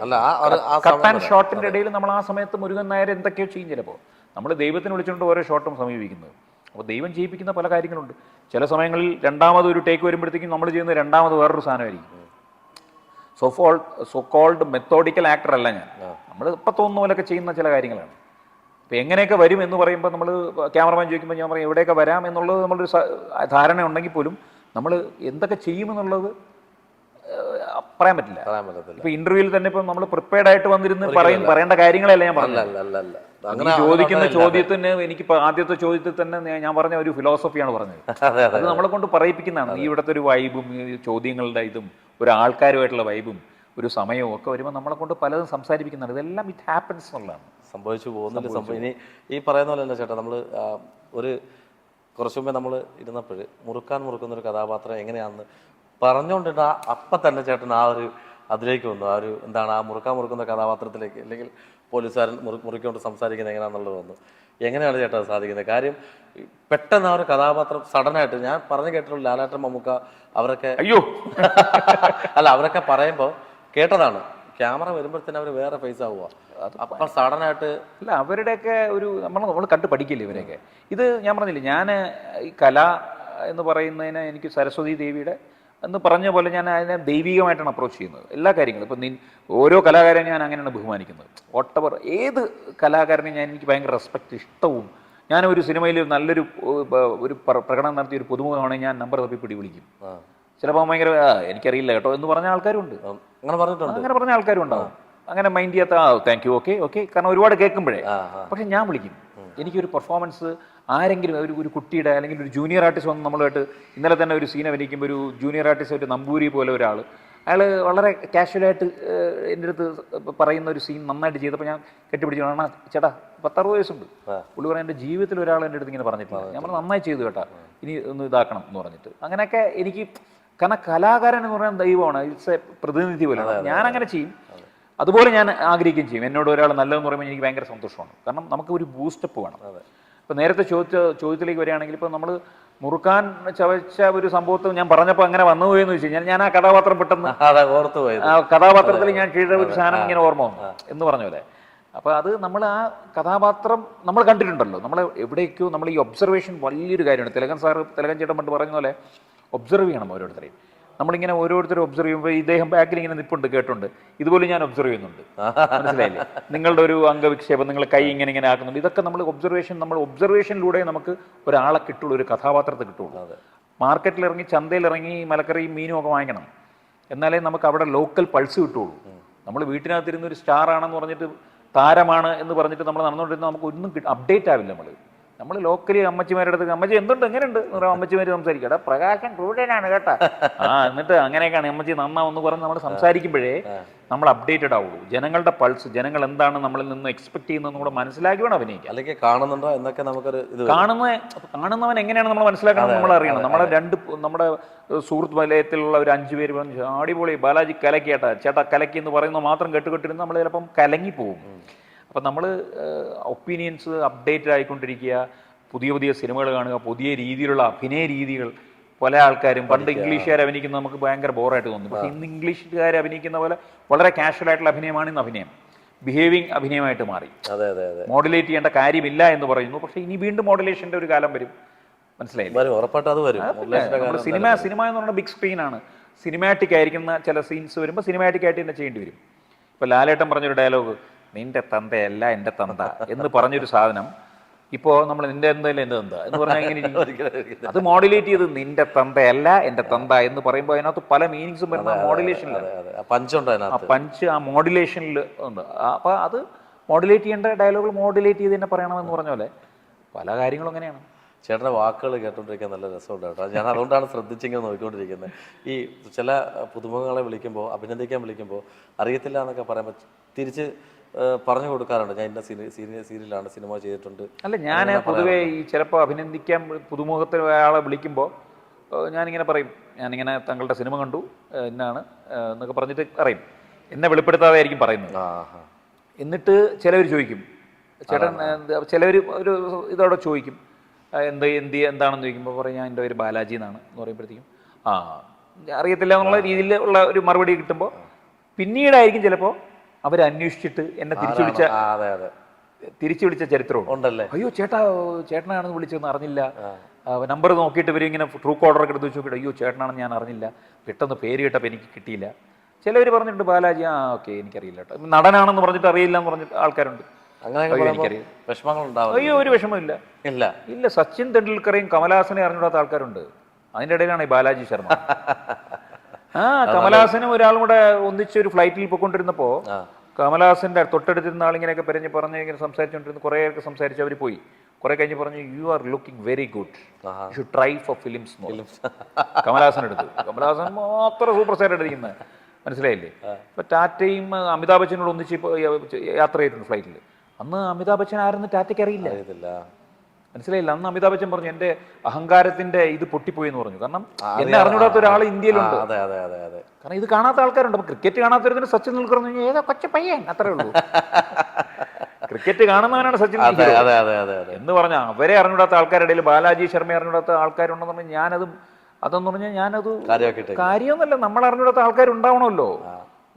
കട്ട് ആൻഡ് ഷോട്ടിൻ്റെ ഇടയിൽ നമ്മൾ ആ സമയത്ത് മുരുകൻ നായർ എന്തൊക്കെയോ ചെയ്യും. ചിലപ്പോൾ നമ്മൾ ദൈവത്തിന് വിളിച്ചുകൊണ്ട് ഓരോ ഷോട്ടും സമീപിക്കുന്നത്. അപ്പോൾ ദൈവം ചെയ്യിപ്പിക്കുന്ന പല കാര്യങ്ങളുണ്ട്. ചില സമയങ്ങളിൽ രണ്ടാമത് ഒരു ടേക്ക് വരുമ്പോഴത്തേക്കും നമ്മൾ ചെയ്യുന്നത് രണ്ടാമത് വേറൊരു സാധനമായിരിക്കും. സോ കോൾഡ് മെത്തോഡിക്കൽ ആക്ടർ അല്ല ഞാൻ. നമ്മൾ ഇപ്പം തോന്നുന്ന പോലെയൊക്കെ ചെയ്യുന്ന ചില കാര്യങ്ങളാണ്. ഇപ്പോൾ എങ്ങനെയൊക്കെ വരും എന്ന് പറയുമ്പോൾ നമ്മൾ ക്യാമറമാൻ ചോദിക്കുമ്പോൾ ഞാൻ പറയും എവിടെയൊക്കെ വരാം എന്നുള്ളത് നമ്മളൊരു ധാരണ ഉണ്ടെങ്കിൽ പോലും നമ്മൾ എന്തൊക്കെ ചെയ്യുമെന്നുള്ളത് പറയാൻ പറ്റില്ല. ഇപ്പൊ ഇന്റർവ്യൂവിൽ തന്നെ ഇപ്പം നമ്മൾ പ്രിപ്പയർഡ് ആയിട്ട് വന്നിരുന്ന് പറയേണ്ട കാര്യങ്ങളല്ല ഞാൻ പറഞ്ഞത്. ചോദിക്കുന്ന ചോദ്യത്തിന് എനിക്കിപ്പോൾ ആദ്യത്തെ ചോദ്യത്തിൽ തന്നെ ഞാൻ പറഞ്ഞ ഒരു ഫിലോസഫിയാണ് പറഞ്ഞത്. അത് നമ്മളെ കൊണ്ട് പറയിപ്പിക്കുന്നതാണ്. ഈ ഇവിടുത്തെ ഒരു വൈബും ചോദ്യങ്ങളുടെ ഇതും ഒരു ആൾക്കാരുമായിട്ടുള്ള വൈബും ഒരു സമയവും ഒക്കെ വരുമ്പോൾ നമ്മളെ കൊണ്ട് പലതും സംസാരിപ്പിക്കുന്നുണ്ട്. ഇതെല്ലാം ഇറ്റ് ഹാപ്പൻസ് എന്നുള്ളതാണ്, സംഭവിച്ചു പോകുന്നില്ല. ഇനി ഈ പറയുന്ന പോലെ തന്നെ ചേട്ടാ, നമ്മൾ കുറച്ചു മുമ്പേ നമ്മൾ ഇരുന്നപ്പോൾ മുറുക്കുന്ന ഒരു കഥാപാത്രം എങ്ങനെയാണെന്ന് പറഞ്ഞുകൊണ്ടിട്ട് അപ്പം തന്നെ ചേട്ടൻ അതിലേക്ക് വന്നു. എന്താണ് ആ മുറുക്കുന്ന കഥാപാത്രത്തിലേക്ക്, അല്ലെങ്കിൽ പോലീസുകാരൻ മുറുക്കൊണ്ട് സംസാരിക്കുന്നത് എങ്ങനെയാണെന്നുള്ളത് വന്നു. എങ്ങനെയാണ് ചേട്ടാ അത് സാധിക്കുന്നത്? കാര്യം പെട്ടെന്ന് ആ ഒരു കഥാപാത്രം സഡനായിട്ട്, ഞാൻ പറഞ്ഞു കേട്ടിട്ടുള്ള ലാലേട്ടൻ, മമ്മൂക്ക അവരൊക്കെ അവരൊക്കെ പറയുമ്പോൾ കേട്ടതാണ്, ക്യാമറ വരുമ്പോഴത്തേനും അവർ വേറെ ഫേസ് ആവുക. അപ്പം സഡനായിട്ട് അല്ല, അവരുടെയൊക്കെ നമ്മൾ കണ്ടു പഠിക്കില്ലേ ഇവരെയൊക്കെ. ഇത് ഞാൻ പറഞ്ഞില്ലേ, ഞാൻ ഈ കല എന്ന് പറയുന്നതിന് എനിക്ക് സരസ്വതി ദേവിയുടെ എന്ന് പറഞ്ഞ പോലെ ഞാൻ അതിനെ ദൈവികമായിട്ടാണ് അപ്രോച്ച് ചെയ്യുന്നത്. എല്ലാ കാര്യങ്ങളും ഇപ്പം ഓരോ കലാകാരനെ ഞാൻ അങ്ങനെയാണ് ബഹുമാനിക്കുന്നത്. വോട്ടെവർ ഏത് കലാകാരനെ എനിക്ക് ഭയങ്കര റെസ്പെക്റ്റ്, ഇഷ്ടവും. ഞാനൊരു സിനിമയിൽ നല്ലൊരു പ്രകടനം നടത്തിയ ഒരു പുതുമുഖമാണെങ്കിൽ ഞാൻ നമ്പർ തപ്പി പിടി വിളിക്കും. ചിലപ്പോൾ ഭയങ്കര എനിക്കറിയില്ല കേട്ടോ എന്ന് പറഞ്ഞ ആൾക്കാരുണ്ട്, അങ്ങനെ പറഞ്ഞ ആൾക്കാരും ഉണ്ടാവും. അങ്ങനെ മൈൻഡ് ചെയ്യാത്ത താങ്ക് യു, ഓക്കെ കാരണം ഒരുപാട് കേൾക്കുമ്പോഴേ. പക്ഷെ ഞാൻ വിളിക്കും. എനിക്കൊരു പെർഫോമൻസ് ആരെങ്കിലും ഒരു കുട്ടിയുടെ അല്ലെങ്കിൽ ഒരു ജൂനിയർ ആർട്ടിസ്റ്റ് വന്ന് നമ്മളുമായിട്ട് ഇന്നലെ തന്നെ ഒരു സീൻ അഭിനയിക്കുമ്പോൾ ഒരു ജൂനിയർ ആർട്ടിസ്റ്റ്, ഒരു നമ്പൂരി പോലെ ഒരാൾ, അയാൾ വളരെ കാഷ്വലായിട്ട് എൻ്റെ അടുത്ത് പറയുന്ന ഒരു സീൻ നന്നായിട്ട് ചെയ്തപ്പോൾ ഞാൻ കെട്ടിപ്പിടിച്ചു, ആണോ ചേട്ടാ 10-60 വയസ്സുണ്ട്. പുള്ളി പറഞ്ഞാൽ എൻ്റെ ജീവിതത്തിൽ ഒരാൾ എൻ്റെ അടുത്ത് ഇങ്ങനെ പറഞ്ഞിട്ടില്ല. ഞാൻ നന്നായി ചെയ്തു കേട്ടാ, ഇനി ഒന്ന് ഇതാക്കണം എന്ന് പറഞ്ഞിട്ട്. അങ്ങനെയൊക്കെ എനിക്ക്, കാരണം കലാകാരൻ എന്ന് പറയുന്ന ദൈവമാണ്, ഇറ്റ്സ് എ പ്രതിനിധി പോലെയാണ്. ഞാൻ അങ്ങനെ ചെയ്യും, അതുപോലെ ഞാൻ ആഗ്രഹിക്കുകയും ചെയ്യും. എന്നോട് ഒരാൾ നല്ലതെന്ന് പറയുമ്പോൾ എനിക്ക് ഭയങ്കര സന്തോഷമാണ്. കാരണം നമുക്ക് ഒരു ബൂസ്റ്റപ്പ് വേണം. ഇപ്പം നേരത്തെ ചോദ്യത്തിലേക്ക് വരികയാണെങ്കിൽ, ഇപ്പോൾ നമ്മൾ മുറുക്കാൻ ചവച്ച ഒരു സംഭവത്തെ ഞാൻ പറഞ്ഞപ്പോൾ അങ്ങനെ വന്നു പോയെന്ന് വെച്ച് കഴിഞ്ഞാൽ, ഞാൻ ആ കഥാപാത്രം പെട്ടെന്ന് കഥാപാത്രത്തിൽ ഞാൻ ചെയ്ത ഒരു സാധനം ഇങ്ങനെ ഓർമ്മ വന്നു എന്ന് പറഞ്ഞ പോലെ. അപ്പോൾ അത് നമ്മൾ ആ കഥാപാത്രം നമ്മൾ കണ്ടിട്ടുണ്ടല്ലോ, നമ്മൾ എവിടേക്കോ നമ്മൾ ഈ ഒബ്സർവേഷൻ വലിയൊരു കാര്യമാണ്. തിലകൻ ചേട്ടൻ പണ്ട് പറഞ്ഞ പോലെ ഒബ്സർവ് ചെയ്യണം ഓരോരുത്തരെയും. നമ്മളിങ്ങനെ ഓരോരുത്തരും ഒബ്സർവ് ചെയ്യുമ്പോൾ ഇദ്ദേഹം ബാക്കിൽ ഇങ്ങനെ നിൽപ്പുണ്ട്, കേട്ടുണ്ട്, ഇതുപോലെ ഞാൻ ഒബ്സർവ് ചെയ്യുന്നുണ്ട്, മനസ്സിലായില്ലേ? നിങ്ങളുടെ ഒരു അംഗവിക്ഷേപം, നിങ്ങൾ കൈ ഇങ്ങനെ ആക്കുന്നുണ്ട്. ഇതൊക്കെ നമ്മൾ ഒബ്സർവേഷനിലൂടെ നമുക്ക് ഒരാളെ കിട്ടുള്ളൂ, ഒരു കഥാപാത്രത്തെ കിട്ടുള്ളൂ. മാർക്കറ്റിലിറങ്ങി ചന്തയിലിറങ്ങി മലക്കറിയും മീനും ഒക്കെ വാങ്ങിക്കണം. എന്നാലേ നമുക്ക് അവിടെ ലോക്കൽ പൾസ് കിട്ടുള്ളൂ. നമ്മൾ വീട്ടിനകത്തിരുന്ന ഒരു സ്റ്റാർ ആണെന്ന് പറഞ്ഞിട്ട് താരമാണ് എന്ന് പറഞ്ഞിട്ട് നമ്മൾ നടന്നുകൊണ്ടിരുന്ന നമുക്ക് ഒന്നും അപ്ഡേറ്റ് ആവില്ല. നമ്മൾ ലോക്കലി അമ്മച്ചിമാരുടെ അടുത്ത് അമ്മച്ചി എന്തുണ്ട് എങ്ങനെയുണ്ട് എന്ന് പറയാം. അമ്മച്ചിമാർ സംസാരിക്കും, എടാ പ്രകാശം കൂടുതലാണ് കേട്ടാ, എന്നിട്ട് അങ്ങനെയൊക്കെയാണ് അമ്മച്ചി നന്നാവെന്ന് പറഞ്ഞ് നമ്മൾ സംസാരിക്കുമ്പോഴേ നമ്മൾ അപ്ഡേറ്റഡ് ആവുള്ളൂ. ജനങ്ങളുടെ പൾസ്, ജനങ്ങൾ എന്താണ് നമ്മളിൽ നിന്ന് എക്സ്പെക്ട് ചെയ്യുന്നതെന്ന് കൂടെ മനസ്സിലാക്കി വേണം അഭിനയിക്കാൻ. അല്ലെങ്കിൽ കാണുന്നുണ്ടോ എന്നൊക്കെ നമുക്കൊരു കാണുന്നവൻ എങ്ങനെയാണ് നമ്മൾ മനസ്സിലാക്കണം, നമ്മൾ അറിയണം. നമ്മുടെ സുഹൃത്ത് വലയത്തിലുള്ള ഒരു 5 പേര് പറഞ്ഞു അടിപൊളി ബാലാജി കലക്കിയേട്ടാ, ചേട്ടാ കലക്കി എന്ന് പറയുന്നത് മാത്രം കേട്ടുകെട്ടിരുന്ന് നമ്മൾ ചിലപ്പം കലങ്ങിപ്പോവും. അപ്പം നമ്മൾ ഒപ്പീനിയൻസ് അപ്ഡേറ്റഡ് ആയിക്കൊണ്ടിരിക്കുക, പുതിയ സിനിമകൾ കാണുക, പുതിയ രീതിയിലുള്ള അഭിനയ രീതികൾ. പല ആൾക്കാരും പണ്ട് ഇംഗ്ലീഷുകാർ അഭിനയിക്കുന്നത് നമുക്ക് ഭയങ്കര ബോറായിട്ട് തോന്നും. പക്ഷേ ഇന്ന് ഇംഗ്ലീഷുകാർ അഭിനയിക്കുന്ന പോലെ വളരെ കാഷ്വൽ ആയിട്ടുള്ള അഭിനയമാണ് ഇന്ന് അഭിനയം. ബിഹേവിങ് അഭിനയമായിട്ട് മാറി. മോഡുലേറ്റ് ചെയ്യേണ്ട കാര്യമില്ല എന്ന് പറയുന്നു. പക്ഷേ ഇനി വീണ്ടും മോഡുലേഷൻ്റെ ഒരു കാലം വരും. മനസ്സിലായില്ലേ? സിനിമ എന്ന് പറഞ്ഞാൽ ബിഗ് സ്ക്രീനാണ്. സിനിമാറ്റിക് ആയിരിക്കുന്ന ചില സീൻസ് വരുമ്പോൾ സിനിമാറ്റിക് ആയിട്ട് തന്നെ ചെയ്യേണ്ടി വരും. ഇപ്പോൾ ലാലേട്ടൻ പറഞ്ഞൊരു ഡയലോഗ്, നിന്റെ തന്തയല്ല എൻ്റെ തന്ത എന്ന് പറഞ്ഞൊരു സാധനം ഇപ്പോൾ നമ്മൾ നിന്റെ എന്തായാലും എൻ്റെ തന്ത എന്ന് പറഞ്ഞാൽ എങ്ങനെ അത് മോഡുലേറ്റ് ചെയ്ത് നിന്റെ തന്തയല്ല എൻ്റെ തന്ത എന്ന് പറയുമ്പോൾ അതിനകത്ത് പല മീനിങ്സും വരുന്ന മോഡുലേഷനിൽ പഞ്ച് ആ മോഡുലേഷനിൽ ഉണ്ട്. അപ്പോൾ അത് മോഡുലേറ്റ് ചെയ്യേണ്ട ഡയലോഗുകൾ മോഡുലേറ്റ് ചെയ്ത് തന്നെ പറയണമെന്ന് പറഞ്ഞ പോലെ പല കാര്യങ്ങളും അങ്ങനെയാണ്. ചേട്ടൻ്റെ വാക്കുകൾ കേട്ടോണ്ടിരിക്കാൻ നല്ല രസമുണ്ട് കേട്ടോ. ഞാൻ അതുകൊണ്ടാണ് ശ്രദ്ധിച്ചിങ്ങനെ നോക്കിക്കൊണ്ടിരിക്കുന്നത്. ഈ ചില പുതുമുഖങ്ങളെ വിളിക്കുമ്പോൾ, അഭിനന്ദിക്കാൻ വിളിക്കുമ്പോൾ അറിയത്തില്ല എന്നൊക്കെ പറയുമ്പോൾ തിരിച്ച് പറഞ്ഞു കൊടുക്കാറുണ്ട്, ഞാൻ ഇന്ന സീരിയലാണ് സിനിമ ചെയ്തിട്ടുണ്ട്. അല്ല, ഞാൻ പൊതുവേ ഈ ചിലപ്പോൾ അഭിനന്ദിക്കാൻ പുതുമുഖത്തിൽ ഒരാളെ വിളിക്കുമ്പോൾ ഞാനിങ്ങനെ പറയും, ഞാനിങ്ങനെ തങ്ങളുടെ സിനിമ കണ്ടു എന്നാണ് എന്നൊക്കെ പറഞ്ഞിട്ട് പറയും. എന്നെ വെളിപ്പെടുത്താതെ ആയിരിക്കും പറയുന്നത്. എന്നിട്ട് ചിലവർ ചോദിക്കും, ചേട്ടൻ ചിലവർ ഒരു ഇതോടെ ചോദിക്കും, എന്താണെന്ന് ചോദിക്കുമ്പോൾ പറയും ഞാൻ എൻ്റെ പേര് ബാലാജി എന്നാണ് എന്ന് പറയുമ്പോഴത്തേക്കും അറിയത്തില്ല എന്നുള്ള രീതിയിൽ ഉള്ള ഒരു മറുപടി കിട്ടുമ്പോൾ പിന്നീടായിരിക്കും ചിലപ്പോൾ അവരന്വേഷിച്ചിട്ട് എന്നെ തിരിച്ചു വിളിച്ച ചരിത്രവും ഉണ്ടല്ലേ. അയ്യോ ചേട്ടനാണെന്ന് വിളിച്ചതെന്ന് അറിഞ്ഞില്ല, നമ്പർ നോക്കിയിട്ട് ഇവർ ഇങ്ങനെ ട്രൂ കോളറൊക്കെ എടുത്ത് വെച്ച് നോക്കിയിട്ട് അയ്യോ ചേട്ടനാണെന്ന് ഞാൻ അറിഞ്ഞില്ല, പെട്ടെന്ന് പേര് കേട്ടപ്പോൾ എനിക്ക് കിട്ടിയില്ല. ചിലവർ പറഞ്ഞിട്ടുണ്ട് ബാലാജി ഓക്കെ എനിക്കറിയില്ല കേട്ടോ, നടനാണെന്ന് പറഞ്ഞിട്ട് അറിയില്ല എന്ന് പറഞ്ഞിട്ട് ആൾക്കാരുണ്ട്. അയ്യോ ഒരു വിഷമമില്ല. ഇല്ല, സച്ചിൻ തെണ്ടുൽക്കറേയും കമലഹാസനെ അറിഞ്ഞിടാത്ത ആൾക്കാരുണ്ട്. അതിൻ്റെ ഇടയിലാണ് ഈ ബാലാജി ശർമ്മ. കമലഹാസനും ഒരാളും കൂടെ ഒന്നിച്ചൊരു ഫ്ലൈറ്റിൽ പോയിക്കൊണ്ടിരുന്നപ്പോൾ കമലഹാസന്റെ തൊട്ടടുത്തിരുന്ന ആളിങ്ങനെയൊക്കെ പറഞ്ഞ് ഇങ്ങനെ സംസാരിച്ചുകൊണ്ടിരുന്ന കുറേയൊക്കെ സംസാരിച്ച് അവർ പോയി. കുറെ കഴിഞ്ഞ് പറഞ്ഞു you are looking very good, you should try four films. Kamal Haasan എടുത്തു. കമലഹാസൻ മാത്രം സൂപ്പർ സ്റ്റാർ എടുത്തിരിക്കുന്നത്, മനസ്സിലായില്ലേ? ഇപ്പൊ ടാറ്റയും അമിതാഭ് ബച്ചനോട് ഒന്നിച്ച് യാത്ര ചെയ്തിട്ടുണ്ട് ഫ്ലൈറ്റിൽ. അന്ന് അമിതാഭ് ബച്ചൻ ആരെന്ന് ടാറ്റയ്ക്ക് അറിയില്ല, മനസ്സിലായില്ല. അന്ന് അമിതാഭ് ബച്ചൻ പറഞ്ഞു എന്റെ അഹങ്കാരത്തിന്റെ ഇത് പൊട്ടിപ്പോയി എന്ന് പറഞ്ഞു. കാരണം എന്നെ അറിഞ്ഞൂടാത്ത ഒരാൾ ഇന്ത്യയിലുണ്ട്. കാരണം ഇത് കാണാത്ത ആൾക്കാരുണ്ട്. അപ്പൊ ക്രിക്കറ്റ് കാണാത്തവരത്തിന് സച്ചിൻ തെണ്ടുൽക്കർ ഏതാ കൊച്ചു പയ്യൻ അത്രേ ഉള്ളൂ. ക്രിക്കറ്റ് കാണുന്നവനാണ് സച്ചിൻ എന്ന് പറഞ്ഞാൽ അവരെ അറിഞ്ഞൂടാത്ത ആൾക്കാരുടെ ഇടയിൽ ബാലാജി ശർമ്മ അറിഞ്ഞൂടാത്ത ആൾക്കാരുണ്ടെന്ന് പറഞ്ഞാൽ അതെന്ന് പറഞ്ഞാൽ ഞാനത് കാര്യമൊന്നുമല്ല. നമ്മൾ അറിഞ്ഞൂടാത്ത ആൾക്കാരുണ്ടാവണമല്ലോ.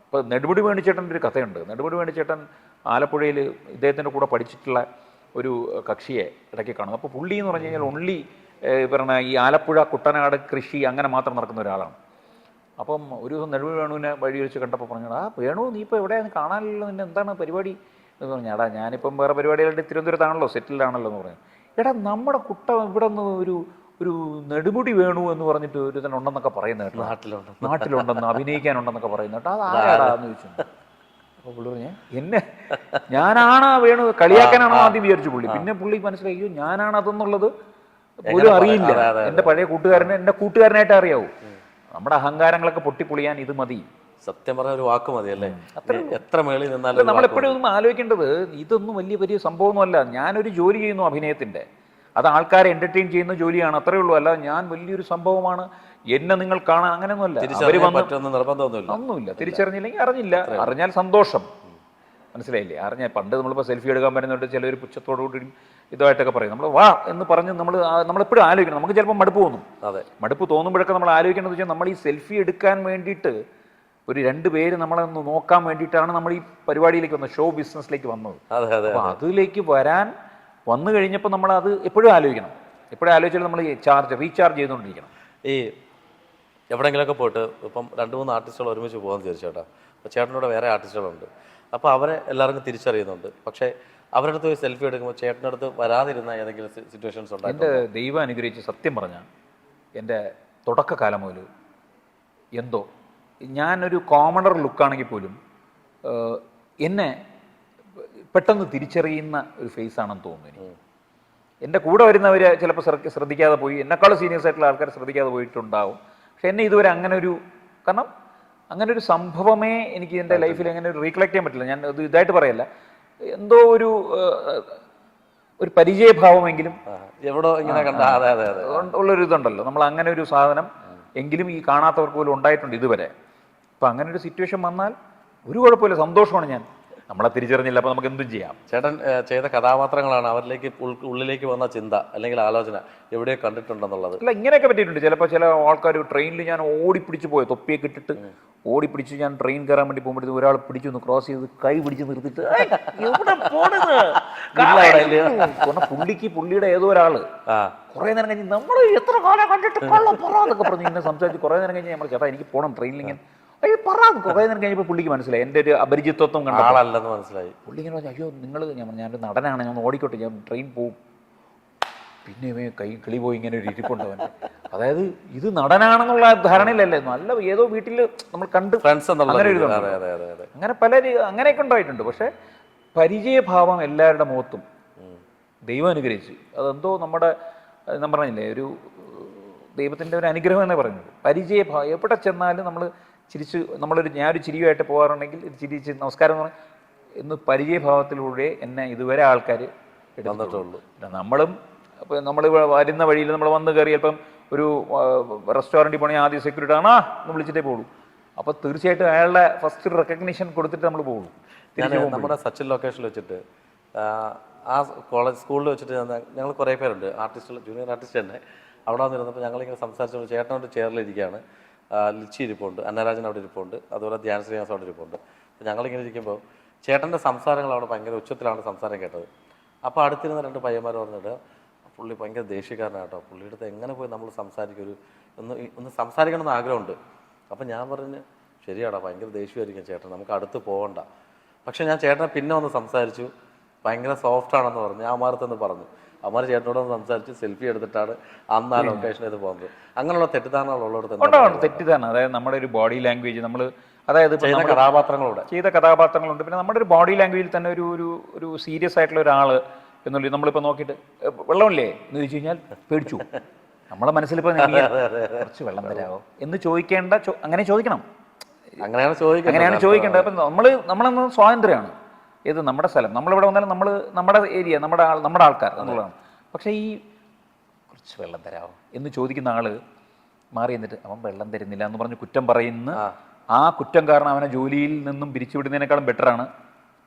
ഇപ്പൊ നെടുമുടി വേണിച്ചേട്ടൻ്റെ ഒരു കഥയുണ്ട്. നെടുമുടി വേണിച്ചേട്ടൻ ആലപ്പുഴയിൽ ഇദ്ദേഹത്തിൻ്റെ കൂടെ പഠിച്ചിട്ടുള്ള ഒരു കക്ഷിയെ ഇടയ്ക്ക് കാണും. അപ്പോൾ പുള്ളി എന്ന് പറഞ്ഞു കഴിഞ്ഞാൽ ഒൺലി പറഞ്ഞ ഈ ആലപ്പുഴ കുട്ടനാട് കൃഷി അങ്ങനെ മാത്രം നടക്കുന്ന ഒരാളാണ്. അപ്പം ഒരു ദിവസം നെടുമുടി വേണുവിനെ വഴി വെച്ച് കണ്ടപ്പോൾ പറഞ്ഞു, വേണു നീ ഇപ്പോൾ എവിടെയാണ് കാണാനില്ലല്ലോ, നിന്നെ എന്താണ് പരിപാടി എന്ന് പറഞ്ഞു. ഞാനിപ്പം വേറെ പരിപാടികളുടെ തിരുവനന്തപുരത്താണല്ലോ, സെറ്റിൽഡാണല്ലോ എന്ന് പറഞ്ഞു. നമ്മുടെ കുട്ട ഇവിടെ നിന്ന് ഒരു നെടുമുടി വേണു എന്ന് പറഞ്ഞിട്ട് ഒരു തന്നെ ഉണ്ടെന്നൊക്കെ പറയുന്ന കേട്ടോ, നാട്ടിലുണ്ടെന്ന് അഭിനയിക്കാനുണ്ടെന്നൊക്കെ പറയുന്ന കേട്ടോ. അത് ആരാടാന്ന് ചോദിച്ചു. അപ്പോൾ പുള്ളി പറഞ്ഞു ഞാനാണ് വേണു, കളിയാക്കാനാണോ ആദ്യം വിചാരിച്ചു പുള്ളി. പിന്നെ പുള്ളി മനസ്സിലാക്കി ഞാനാണ് അതെന്നുള്ളത് പോലും അറിയില്ല. എൻ്റെ പഴയ എൻ്റെ കൂട്ടുകാരനായിട്ട് അറിയാവൂ. നമ്മുടെ അഹങ്കാരങ്ങളൊക്കെ പൊട്ടിപ്പൊളിയാൻ ഇത് മതി. സത്യം പറഞ്ഞ ഒരു വാക്ക് മതി അല്ലേ? എത്ര മേളിൽ നിന്നാലും നമ്മളെപ്പോഴും ഒന്നും ആലോചിക്കേണ്ടത് ഇതൊന്നും വലിയ സംഭവമൊന്നുമല്ല. ഞാനൊരു ജോലി ചെയ്യുന്നു അഭിനയത്തിൻ്റെ, അത് ആൾക്കാരെ എന്റർടൈൻ ചെയ്യുന്ന ജോലിയാണ്, അത്രേ ഉള്ളൂ. അല്ല ഞാൻ വലിയൊരു സംഭവമാണ്, എന്നെ നിങ്ങൾ കാണാൻ അങ്ങനെയൊന്നുമല്ല. ഒന്നുമില്ല. തിരിച്ചറിഞ്ഞില്ലെങ്കിൽ അറിഞ്ഞാൽ സന്തോഷം, മനസ്സിലായില്ലേ? അറിഞ്ഞാൽ പണ്ട് നമ്മളിപ്പോൾ സെൽഫി എടുക്കാൻ പറ്റുന്നുണ്ട്, ചിലർ പുച്ഛത്തോടുകൂടി ഇതായിട്ടൊക്കെ പറയും. നമ്മൾ വാ എന്ന് പറഞ്ഞ് നമ്മളെപ്പോഴും ആലോചിക്കണം. നമുക്ക് ചിലപ്പോൾ മടുപ്പ് തോന്നും. മടുപ്പ് തോന്നുമ്പോഴൊക്കെ നമ്മൾ ആലോചിക്കേണ്ടത് വെച്ചാൽ നമ്മൾ ഈ സെൽഫി എടുക്കാൻ വേണ്ടിയിട്ട് ഒരു 2 പേര് നമ്മളെ ഒന്ന് നോക്കാൻ വേണ്ടിയിട്ടാണ് നമ്മൾ ഈ പരിപാടിയിലേക്ക് വന്നത്, ഷോ ബിസിനസ്സിലേക്ക് വന്നത്. അപ്പോൾ അതിലേക്ക് വന്നു കഴിഞ്ഞപ്പോൾ നമ്മൾ അത് എപ്പോഴും ആലോചിക്കണം. എപ്പോഴും ആലോചിച്ചാൽ നമ്മൾ റീചാർജ് ചെയ്തുകൊണ്ടിരിക്കണം. ഈ എവിടെയെങ്കിലുമൊക്കെ പോയിട്ട് ഇപ്പം 2-3 ആർട്ടിസ്റ്റുകൾ ഒരുമിച്ച് പോകാൻ തീർച്ചയായിട്ടും. അപ്പോൾ ചേട്ടനോട് വേറെ ആർട്ടിസ്റ്റുകളുണ്ട്, അപ്പോൾ അവരെ എല്ലാവർക്കും തിരിച്ചറിയുന്നുണ്ട്. പക്ഷേ അവരുടെ അടുത്ത് പോയി സെൽഫി എടുക്കുമ്പോൾ ചേട്ടൻ്റെ അടുത്ത് വരാതിരുന്ന ഏതെങ്കിലും സിറ്റുവേഷൻസ് ഉണ്ടോ? എൻ്റെ ദൈവം അനുഗ്രഹിച്ച് സത്യം പറഞ്ഞാൽ എൻ്റെ തുടക്കകാലം മുതൽ എന്തോ ഞാനൊരു കോമണർ ലുക്കാണെങ്കിൽ പോലും എന്നെ പെട്ടെന്ന് തിരിച്ചറിയുന്ന ഒരു ഫേസാണെന്ന് തോന്നുന്നു എനിക്ക്. എൻ്റെ കൂടെ വരുന്നവർ ചിലപ്പോൾ ശ്രദ്ധിക്കാതെ പോയി, എന്നെക്കാളും സീനിയേഴ്സ് ആയിട്ടുള്ള ആൾക്കാർ ശ്രദ്ധിക്കാതെ പോയിട്ടുണ്ടാവും. പക്ഷെ എന്നെ ഇതുവരെ കാരണം അങ്ങനെ ഒരു സംഭവമേ എനിക്ക് എൻ്റെ ലൈഫിൽ അങ്ങനെ ഒരു റീകളക്ട് ചെയ്യാൻ പറ്റില്ല. ഞാൻ ഇത് ഇതായിട്ട് പറയല്ല, എന്തോ ഒരു പരിചയഭാവമെങ്കിലും എവിടോ ഇങ്ങനെ ഉള്ളൊരു ഇതുണ്ടല്ലോ, നമ്മൾ അങ്ങനെ ഒരു സാധനം എങ്കിലും ഈ കാണാത്തവർക്ക് പോലും ഉണ്ടായിട്ടുണ്ട് ഇതുവരെ. അപ്പം അങ്ങനെ ഒരു സിറ്റുവേഷൻ വന്നാൽ ഒരു കുഴപ്പമില്ല, സന്തോഷമാണ്. ഞാൻ നമ്മളെ തിരിച്ചറിഞ്ഞില്ല, അപ്പോൾ നമുക്ക് എന്തും ചെയ്യാം. ചേട്ടൻ ചെയ്ത കഥാപാത്രങ്ങളാണ് അവരിലേക്ക് ഉള്ളിലേക്ക് വന്ന ചിന്ത അല്ലെങ്കിൽ ആലോചന എവിടെയോ കണ്ടിട്ടുണ്ടെന്നുള്ളത്. അല്ല, ഇങ്ങനെയൊക്കെ പറ്റിയിട്ടുണ്ട്. ചിലപ്പോൾ ചില ആൾക്കാർ ട്രെയിനിൽ ഞാൻ ഓടിപ്പിടിച്ച് പോയി, തൊപ്പിയൊക്കെ ഇട്ടിട്ട് ഓടിപ്പിടിച്ച് ഞാൻ ട്രെയിൻ കയറാൻ വേണ്ടി പോകുമ്പോഴത്തേക്ക് ഒരാൾ പിടിച്ചു ഒന്ന് ക്രോസ് ചെയ്ത് കൈ പിടിച്ച് നിർത്തിയിട്ട് പുള്ളിയുടെ ഏതോ ഒരാള് കുറെ നേരം കഴിഞ്ഞ് നമ്മൾ എത്ര കാലം കണ്ടിട്ട് എന്നൊക്കെ പറഞ്ഞു ഇങ്ങനെ സംസാരിച്ച് കുറെ നേരം കഴിഞ്ഞ് നമ്മൾ ചേട്ടാ എനിക്ക് പോകണം ട്രെയിനിൽ ഇങ്ങനെ പറയാം. കുറെ നേരം കഴിഞ്ഞപ്പോൾ പുള്ളിക്ക് മനസ്സിലായി എൻ്റെ ഒരു അപരിചിത്വം കണ്ട ആളല്ലെന്ന് മനസ്സിലായി. പുള്ളി ഇങ്ങനെ പറഞ്ഞു അയ്യോ നിങ്ങൾ ഞാനൊരു നടനാണ്, ഞാൻ ഓടിക്കോട്ടെ, ഞാൻ ട്രെയിൻ പോവും. പിന്നെ കിളി പോയി ഇങ്ങനെ ഒരു ഇരിപ്പുണ്ടവൻ. അതായത് ഇത് നടനാണെന്നുള്ള ധാരണയിലല്ലേ, നല്ല ഏതോ വീട്ടിൽ നമ്മൾ കണ്ട് അങ്ങനെ ഒരു അങ്ങനെ അങ്ങനെയൊക്കെ ഉണ്ടായിട്ടുണ്ട്. പക്ഷെ പരിചയഭാവം എല്ലാവരുടെ മുഖത്തും ദൈവം അനുഗ്രഹിച്ചു. അതെന്തോ ഞാൻ പറഞ്ഞില്ലേ, ഒരു ദൈവത്തിൻ്റെ ഒരു അനുഗ്രഹം എന്നേ പറയുന്നത്. പരിചയഭാവം എവിടെ ചെന്നാലും നമ്മൾ ചിരിച്ച് ഞാനൊരു ചിരിയുമായിട്ട് പോകാറുണ്ടെങ്കിൽ ഇത് ചിരിച്ച് നമസ്കാരം എന്ന് പറഞ്ഞാൽ ഇന്ന് പരിചയഭാവത്തിലൂടെ എന്നെ ഇതുവരെ ആൾക്കാർ എടുത്തിട്ടുള്ളൂ. നമ്മളും അപ്പോൾ നമ്മൾ വരുന്ന വഴിയിൽ നമ്മൾ വന്ന് കയറി ചിലപ്പം ഒരു റെസ്റ്റോറൻറ്റിൽ പോകണമെങ്കിൽ ആദ്യം സെക്യൂരിറ്റി ആണോ എന്ന് വിളിച്ചിട്ടേ പോകുള്ളൂ. അപ്പോൾ തീർച്ചയായിട്ടും അയാളുടെ ഫസ്റ്റ് റെക്കഗ്നിഷൻ കൊടുത്തിട്ട് നമ്മൾ പോകുള്ളൂ. നമ്മുടെ സച്ചിൻ ലൊക്കേഷനിൽ വെച്ചിട്ട് ആ സ്കൂളിൽ വെച്ചിട്ട് ഞങ്ങൾ കുറേ പേരുണ്ട്, ആർട്ടിസ്റ്റുകൾ, ജൂനിയർ ആർട്ടിസ്റ്റ് തന്നെ. അവിടെ വന്നിരുന്നപ്പോൾ ഞങ്ങളിങ്ങനെ സംസാരിച്ചപ്പോൾ ചേട്ടനോട് ചെയറിലിരിക്കുകയാണ്, ലിച്ചി ഇരിപ്പുണ്ട്, അന്നരാജൻ അവിടെ ഇരിപ്പുണ്ട്, അതുപോലെ ധ്യാൻ ശ്രീനിവാസ് അവിടെ ഇരിപ്പുണ്ട്. അപ്പോൾ ഞങ്ങളിങ്ങനെ ഇരിക്കുമ്പോൾ ചേട്ടൻ്റെ സംസാരങ്ങൾ അവിടെ ഭയങ്കര ഉച്ചത്തിലാണ് സംസാരം കേട്ടത്. അപ്പോൾ അടുത്തിരുന്ന രണ്ട് പയ്യന്മാർ പറഞ്ഞിട്ട് പുള്ളി ഭയങ്കര ദേഷ്യക്കാരനാട്ടോ, പുള്ളിയുടെ അടുത്ത് എങ്ങനെ പോയി നമ്മൾ സംസാരിക്കും, ഒന്ന് സംസാരിക്കണമെന്ന് ആഗ്രഹമുണ്ട്. അപ്പം ഞാൻ പറഞ്ഞ് ശരിയാടാ, ഭയങ്കര ദേഷ്യമായിരിക്കും ചേട്ടൻ, നമുക്ക് അടുത്ത് പോകണ്ട. പക്ഷെ ഞാൻ ചേട്ടനെ പിന്നെ ഒന്ന് സംസാരിച്ചു, ഭയങ്കര സോഫ്റ്റ് ആണെന്ന് പറഞ്ഞു. ഞാൻ അമാരത്തെന്ന് പറഞ്ഞു, അമാർ ചേട്ടനോട് ഒന്ന് സംസാരിച്ച് സെൽഫി എടുത്തിട്ടാണ് അന്ന് ആ ലൊക്കേഷനിൽ ഇത് പോകുന്നത്. അങ്ങനെയുള്ള തെറ്റിദ്ധാരണകളുള്ളടത്ത് തെറ്റിദ്ധാരണ, അതായത് നമ്മുടെ ഒരു ബോഡി ലാംഗ്വേജ്, നമ്മൾ അതായത് ചെയ്ത കഥാപാത്രങ്ങളുണ്ട്. പിന്നെ നമ്മുടെ ഒരു ബോഡി ലാംഗ്വേജിൽ തന്നെ ഒരു സീരിയസ് ആയിട്ടുള്ള ഒരാൾ എന്നുള്ളത് നമ്മളിപ്പോൾ നോക്കിയിട്ട് വെള്ളമില്ലേ എന്ന് ചോദിച്ചു കഴിഞ്ഞാൽ പേടിച്ചു. നമ്മളെ മനസ്സിലിപ്പോൾ കുറച്ച് വെള്ളം തരാമോ എന്ന് ചോദിക്കേണ്ട, അങ്ങനെ ചോദിക്കണം, അങ്ങനെയാണ് ചോദിക്കേണ്ടത്. അപ്പം നമ്മളെന്ന് സ്വാതന്ത്ര്യമാണ്, ഏത് നമ്മുടെ സ്ഥലം, നമ്മളിവിടെ വന്നാലും നമ്മുടെ ഏരിയ, നമ്മുടെ ആൾക്കാർ എന്നുള്ളതാണ്. പക്ഷേ ഈ കുറച്ച് വെള്ളം തരാമോ എന്ന് ചോദിക്കുന്ന ആള് മാറി എന്നിട്ട് അവൻ വെള്ളം തരുന്നില്ല എന്ന് പറഞ്ഞ് കുറ്റം പറയുന്ന ആ കുറ്റം കാരണം അവനെ ജോലിയിൽ നിന്നും പിരിച്ചുവിടുന്നതിനേക്കാളും ബെറ്ററാണ്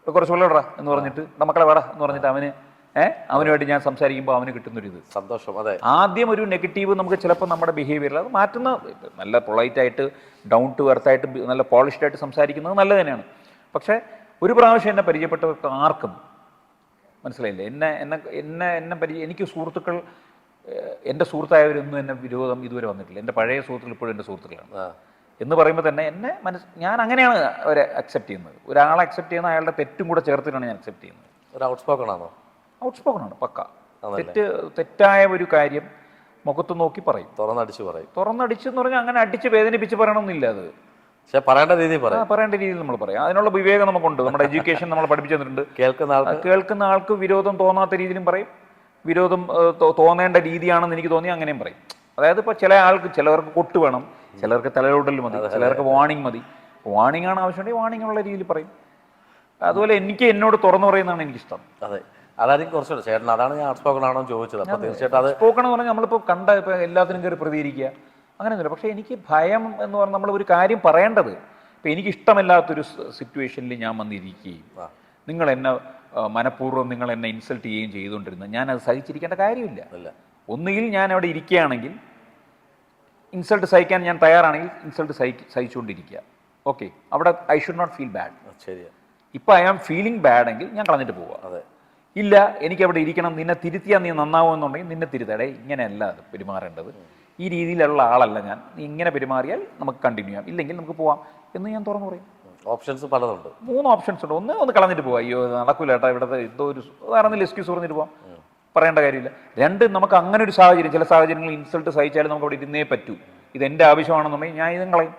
കുറച്ച് വെള്ളം ഇടാ എന്ന് പറഞ്ഞിട്ട് മക്കളെ വേടാ എന്ന് പറഞ്ഞിട്ട് അവനുമായിട്ട് ഞാൻ സംസാരിക്കുമ്പോൾ അവന് കിട്ടുന്നൊരിത് സന്തോഷം. അതെ, ആദ്യം ഒരു നെഗറ്റീവ് നമുക്ക് ചിലപ്പോൾ നമ്മുടെ ബിഹേവിയറിൽ അത് മാറ്റുന്ന, നല്ല പൊളൈറ്റായിട്ട് ഡൗൺ ടു എർത്തായിട്ട് നല്ല പോളിഷ്ഡായിട്ട് സംസാരിക്കുന്നത് നല്ലത് തന്നെയാണ്. പക്ഷേ ഒരു പ്രാവശ്യം എന്നെ പരിചയപ്പെട്ടവർക്ക് ആർക്കും മനസ്സിലായില്ലേ, എനിക്ക് സുഹൃത്തുക്കൾ, എൻ്റെ സുഹൃത്തായവരൊന്നും എന്നെ വിരോധം ഇതുവരെ വന്നിട്ടില്ല. എൻ്റെ പഴയ സുഹൃത്തുക്കൾ ഇപ്പോഴും എൻ്റെ സുഹൃത്തുക്കളാണ് എന്ന് പറയുമ്പോൾ തന്നെ ഞാൻ അങ്ങനെയാണ് അവരെ അക്സെപ്റ്റ് ചെയ്യുന്നത്. ഒരാളെ അക്സെപ്റ്റ് ചെയ്യുന്ന അയാളുടെ തെറ്റും കൂടെ ചേർത്തിട്ടാണ് ഞാൻ അക്സെപ്റ്റ് ചെയ്യുന്നത്. ഒരു ഔട്ട്സ്പോക്കൺ ആണോ? ഔട്ട്സ്പോക്കൺ ആണ്, പക്ക. തെറ്റായ ഒരു കാര്യം മുഖത്ത് നോക്കി പറയും, തുറന്നടിച്ചെന്ന് പറഞ്ഞാൽ അങ്ങനെ അടിച്ച് വേദനിപ്പിച്ച് പറയണമെന്നില്ല. അത് പറയേണ്ട രീതിയിൽ നമ്മൾ പറയാം. അതിനുള്ള വിവേകം നമുക്കുണ്ട്, നമ്മുടെ എഡ്യൂക്കേഷൻ നമ്മൾ പഠിപ്പിച്ചു തന്നിട്ടുണ്ട്. കേൾക്കുന്ന ആൾക്ക് വിരോധം തോന്നാത്ത രീതിയിലും പറയും, വിരോധം തോന്നേണ്ട രീതിയാണെന്ന് എനിക്ക് തോന്നി അങ്ങനെയും പറയും. അതായത് ഇപ്പോൾ ചിലവർക്ക് കൊട്ട് വേണം, ചിലർക്ക് തലയോടൽ മതി, ചിലർക്ക് വാണിംഗ് മതി. വാണിംഗ് ആണ് ആവശ്യമുണ്ടെങ്കിൽ വാണിംഗ് ഉള്ള രീതിയിൽ പറയും. അതുപോലെ എന്നോട് തുറന്നു പറയുന്നതാണ് എനിക്കിഷ്ടം. അതെ, അതായിരിക്കും കുറച്ചുകൂടെ ചേട്ടൻ. അതാണ് ഞാൻ ഔട്ട്സ്പോക്കൺ ആണോ ചോദിച്ചത്. അപ്പോൾ തീർച്ചയായിട്ടും അത് സ്പോക്കൺ എന്ന് പറഞ്ഞാൽ നമ്മളിപ്പോൾ ഇപ്പോൾ എല്ലാത്തിനും കയറി പ്രതികരിക്കുക അങ്ങനെയൊന്നുമില്ല. പക്ഷേ എനിക്ക് ഭയം എന്ന് പറഞ്ഞാൽ നമ്മൾ ഒരു കാര്യം പറയേണ്ടത്, ഇപ്പം എനിക്കിഷ്ടമല്ലാത്തൊരു സിറ്റുവേഷനിൽ ഞാൻ വന്നിരിക്കുകയും നിങ്ങൾ എന്നെ മനഃപൂർവ്വം നിങ്ങൾ എന്നെ ഇൻസൾട്ട് ചെയ്യുകയും ചെയ്തുകൊണ്ടിരുന്നത് ഞാനത് സഹിച്ചിരിക്കേണ്ട കാര്യമില്ല. ഒന്നുകിൽ ഞാൻ അവിടെ ഇരിക്കുകയാണെങ്കിൽ ഇൻസൾട്ട് സഹിക്കാൻ ഞാൻ തയ്യാറാണെങ്കിൽ ഇൻസൾട്ട് സഹിച്ചുകൊണ്ടിരിക്കുക. ഓക്കെ, അവിടെ I should not feel bad. ശരിയാണ്. ഇപ്പം ഐ ആം ഫീലിംഗ് ബാഡ് എങ്കിൽ ഞാൻ കളഞ്ഞിട്ട് പോവുക. അതെ, ഇല്ല എനിക്കവിടെ ഇരിക്കണം, നിന്നെ തിരുത്തിയാൽ നീ നന്നാവുമെന്നുണ്ടെങ്കിൽ നിന്നെ തിരുത്തടേ, ഇങ്ങനെയല്ല അത് പെരുമാറേണ്ടത്, ഈ രീതിയിലുള്ള ആളല്ല ഞാൻ, നീ ഇങ്ങനെ പെരുമാറിയാൽ നമുക്ക് കണ്ടിന്യൂ ചെയ്യാം, ഇല്ലെങ്കിൽ നമുക്ക് പോവാം എന്ന് ഞാൻ തുറന്നു പറയും. ഓപ്ഷൻസ് പലതുണ്ട്, 3 ഓപ്ഷൻസ് ഉണ്ട്. ഒന്ന് കളഞ്ഞിട്ട് പോവാം, അയ്യോ നടക്കൂല ഏട്ടാ ഇവിടുത്തെ എന്തോ ഒരു വേറെ എന്തെങ്കിലും എക്സ്ക്യൂസ് പറഞ്ഞിട്ട് പോവാം, പറയേണ്ട കാര്യമില്ല. 2 നമുക്ക് അങ്ങനെ ഒരു സാഹചര്യം, ചില സാഹചര്യങ്ങളിൽ ഇൻസൾട്ട് സഹിച്ചാലും നമുക്ക് അവിടെ ഇരുന്നേ പറ്റൂ, ഇതെൻ്റെ ആവശ്യമാണെന്നുണ്ടെങ്കിൽ ഞാൻ ഇതും കളയും.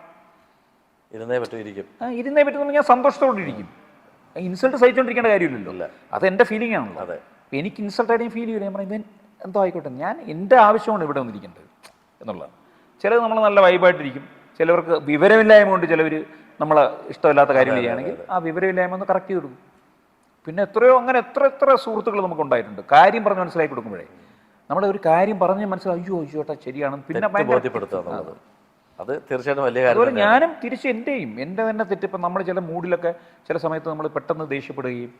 ഇരുന്നേ പറ്റും, ഇരിക്കും. ഇരുന്നേ പറ്റുന്ന ഞാൻ സന്തോഷത്തോടെ ഇരിക്കും. ഇൻസൾട്ട് സഹിച്ചുകൊണ്ടിരിക്കേണ്ട കാര്യമില്ലല്ലോ. അത് എൻ്റെ ഫീലിംഗ് ആണല്ലോ. അതെ, എനിക്ക് ഇൻസൾട്ടായിട്ട് ഞാൻ ഫീൽ ചെയ്യില്ല. ഞാൻ പറഞ്ഞു ഇവൻ എന്തോ ആയിക്കോട്ടെ, ഞാൻ എൻ്റെ ആവശ്യമാണ് ഇവിടെ വന്നിരിക്കേണ്ടത് എന്നുള്ളതാണ്. ചിലത് നമ്മൾ നല്ല വൈബായിട്ടിരിക്കും, ചിലവർക്ക് വിവരമില്ലായ്മ കൊണ്ട് ചിലവർ നമ്മളെ ഇഷ്ടമില്ലാത്ത കാര്യം ചെയ്യുകയാണെങ്കിൽ ആ വിവരമില്ലായ്മ ഒന്ന് കറക്റ്റ് ചെയ്ത് കൊടുക്കും. പിന്നെ എത്രയോ അങ്ങനെ എത്ര സുഹൃത്തുക്കൾ നമുക്ക് ഉണ്ടായിട്ടുണ്ട്. കാര്യം പറഞ്ഞ് മനസ്സിലാക്കി കൊടുക്കുമ്പോഴേ നമ്മൾ ഒരു കാര്യം പറഞ്ഞ് മനസ്സിലായി അയ്യോ ചേട്ടാ ശരിയാണ് പിന്നെ ബോധ്യപ്പെടുത്തുക. അത് തീർച്ചയായിട്ടും വലിയ കാര്യം. അതുപോലെ ഞാനും തിരിച്ച് എൻ്റെ തന്നെ തെറ്റ്. ഇപ്പം നമ്മൾ ചില മൂഡിലൊക്കെ ചില സമയത്ത് നമ്മൾ പെട്ടെന്ന് ദേഷ്യപ്പെടുകയും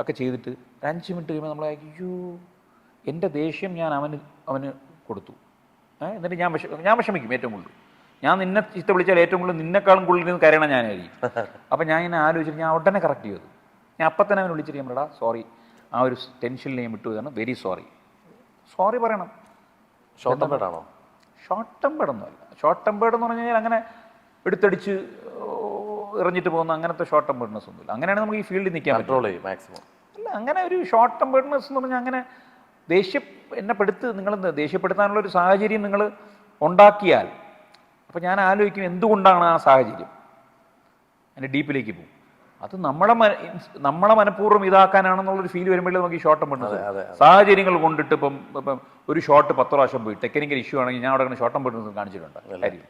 ഒക്കെ ചെയ്തിട്ട് 5 മിനിറ്റ് കഴിയുമ്പോൾ നമ്മൾ അയ്യോ എൻ്റെ ദേഷ്യം ഞാൻ അവന് കൊടുത്തു. എന്നിട്ട് ഞാൻ വിഷമിക്കും ഏറ്റവും കൂടുതൽ. ഞാൻ നിന്നെ ചീത്ത വിളിച്ചാൽ ഏറ്റവും കൂടുതൽ നിന്നെക്കാളും കൂടുതൽ നിന്ന് കരയണം ഞാനായിരിക്കും. അപ്പം ഞാൻ ഇങ്ങനെ ആലോചിച്ചിട്ട് ഞാൻ ഉടനെ കറക്റ്റ് ചെയ്തു. ഞാൻ അപ്പം തന്നെ അവനെ വിളിച്ചിട്ട് നമ്മളടാ സോറി, ആ ഒരു ടെൻഷനിൽ ഞാൻ വിട്ടുപോയതാണ്, വെരി സോറി പറയണം. ഷോർട്ട് ടെമ്പേർഡാണോ? ഷോർട്ട് ടെമ്പേർഡൊന്നുമല്ല. ഷോർട്ട് ടെമ്പേർഡ് എന്ന് പറഞ്ഞു കഴിഞ്ഞാൽ അങ്ങനെ എടുത്തടിച്ച് എറിഞ്ഞിട്ട് പോകുന്ന അങ്ങനത്തെ ഷോർട്ട് ടെമ്പേർഡ്നെസ് ഒന്നുമില്ല. അങ്ങനെയാണ് നമുക്ക് ഈ ഫീൽഡിൽ നിൽക്കാൻ കൺട്രോൾ ചെയ്യും മാക്സിമം. അല്ല, അങ്ങനെ ഒരു ഷോർട്ട് ടെമ്പേർഡ്നെസ് എന്ന് പറഞ്ഞാൽ അങ്ങനെ നിങ്ങൾ ദേഷ്യപ്പെടുത്താനുള്ളൊരു സാഹചര്യം നിങ്ങൾ ഉണ്ടാക്കിയാൽ അപ്പോൾ ഞാൻ ആലോചിക്കും എന്തുകൊണ്ടാണ് ആ സാഹചര്യം. അതിൻ്റെ ഡീപ്പിലേക്ക് പോകും. അത് നമ്മളെ മനഃപൂർവ്വം ഇതാക്കാനാണെന്നുള്ളൊരു ഫീൽ വരുമ്പോഴേ നമുക്ക് ഈ ഷോർട്ട് ടെമ്പേർഡ്നെസ് സാഹചര്യങ്ങൾ കൊണ്ടിട്ട് ഇപ്പം ഒരു ഷോട്ട് 10 പ്രാവശ്യം പോയി ടെക്നിക്കൽ ഇഷ്യൂ ആണെങ്കിൽ ഞാൻ അവിടെ ഷോർട്ട് ടെമ്പേർഡ്നെസ് കാണിച്ചിട്ടുണ്ട് കാര്യം.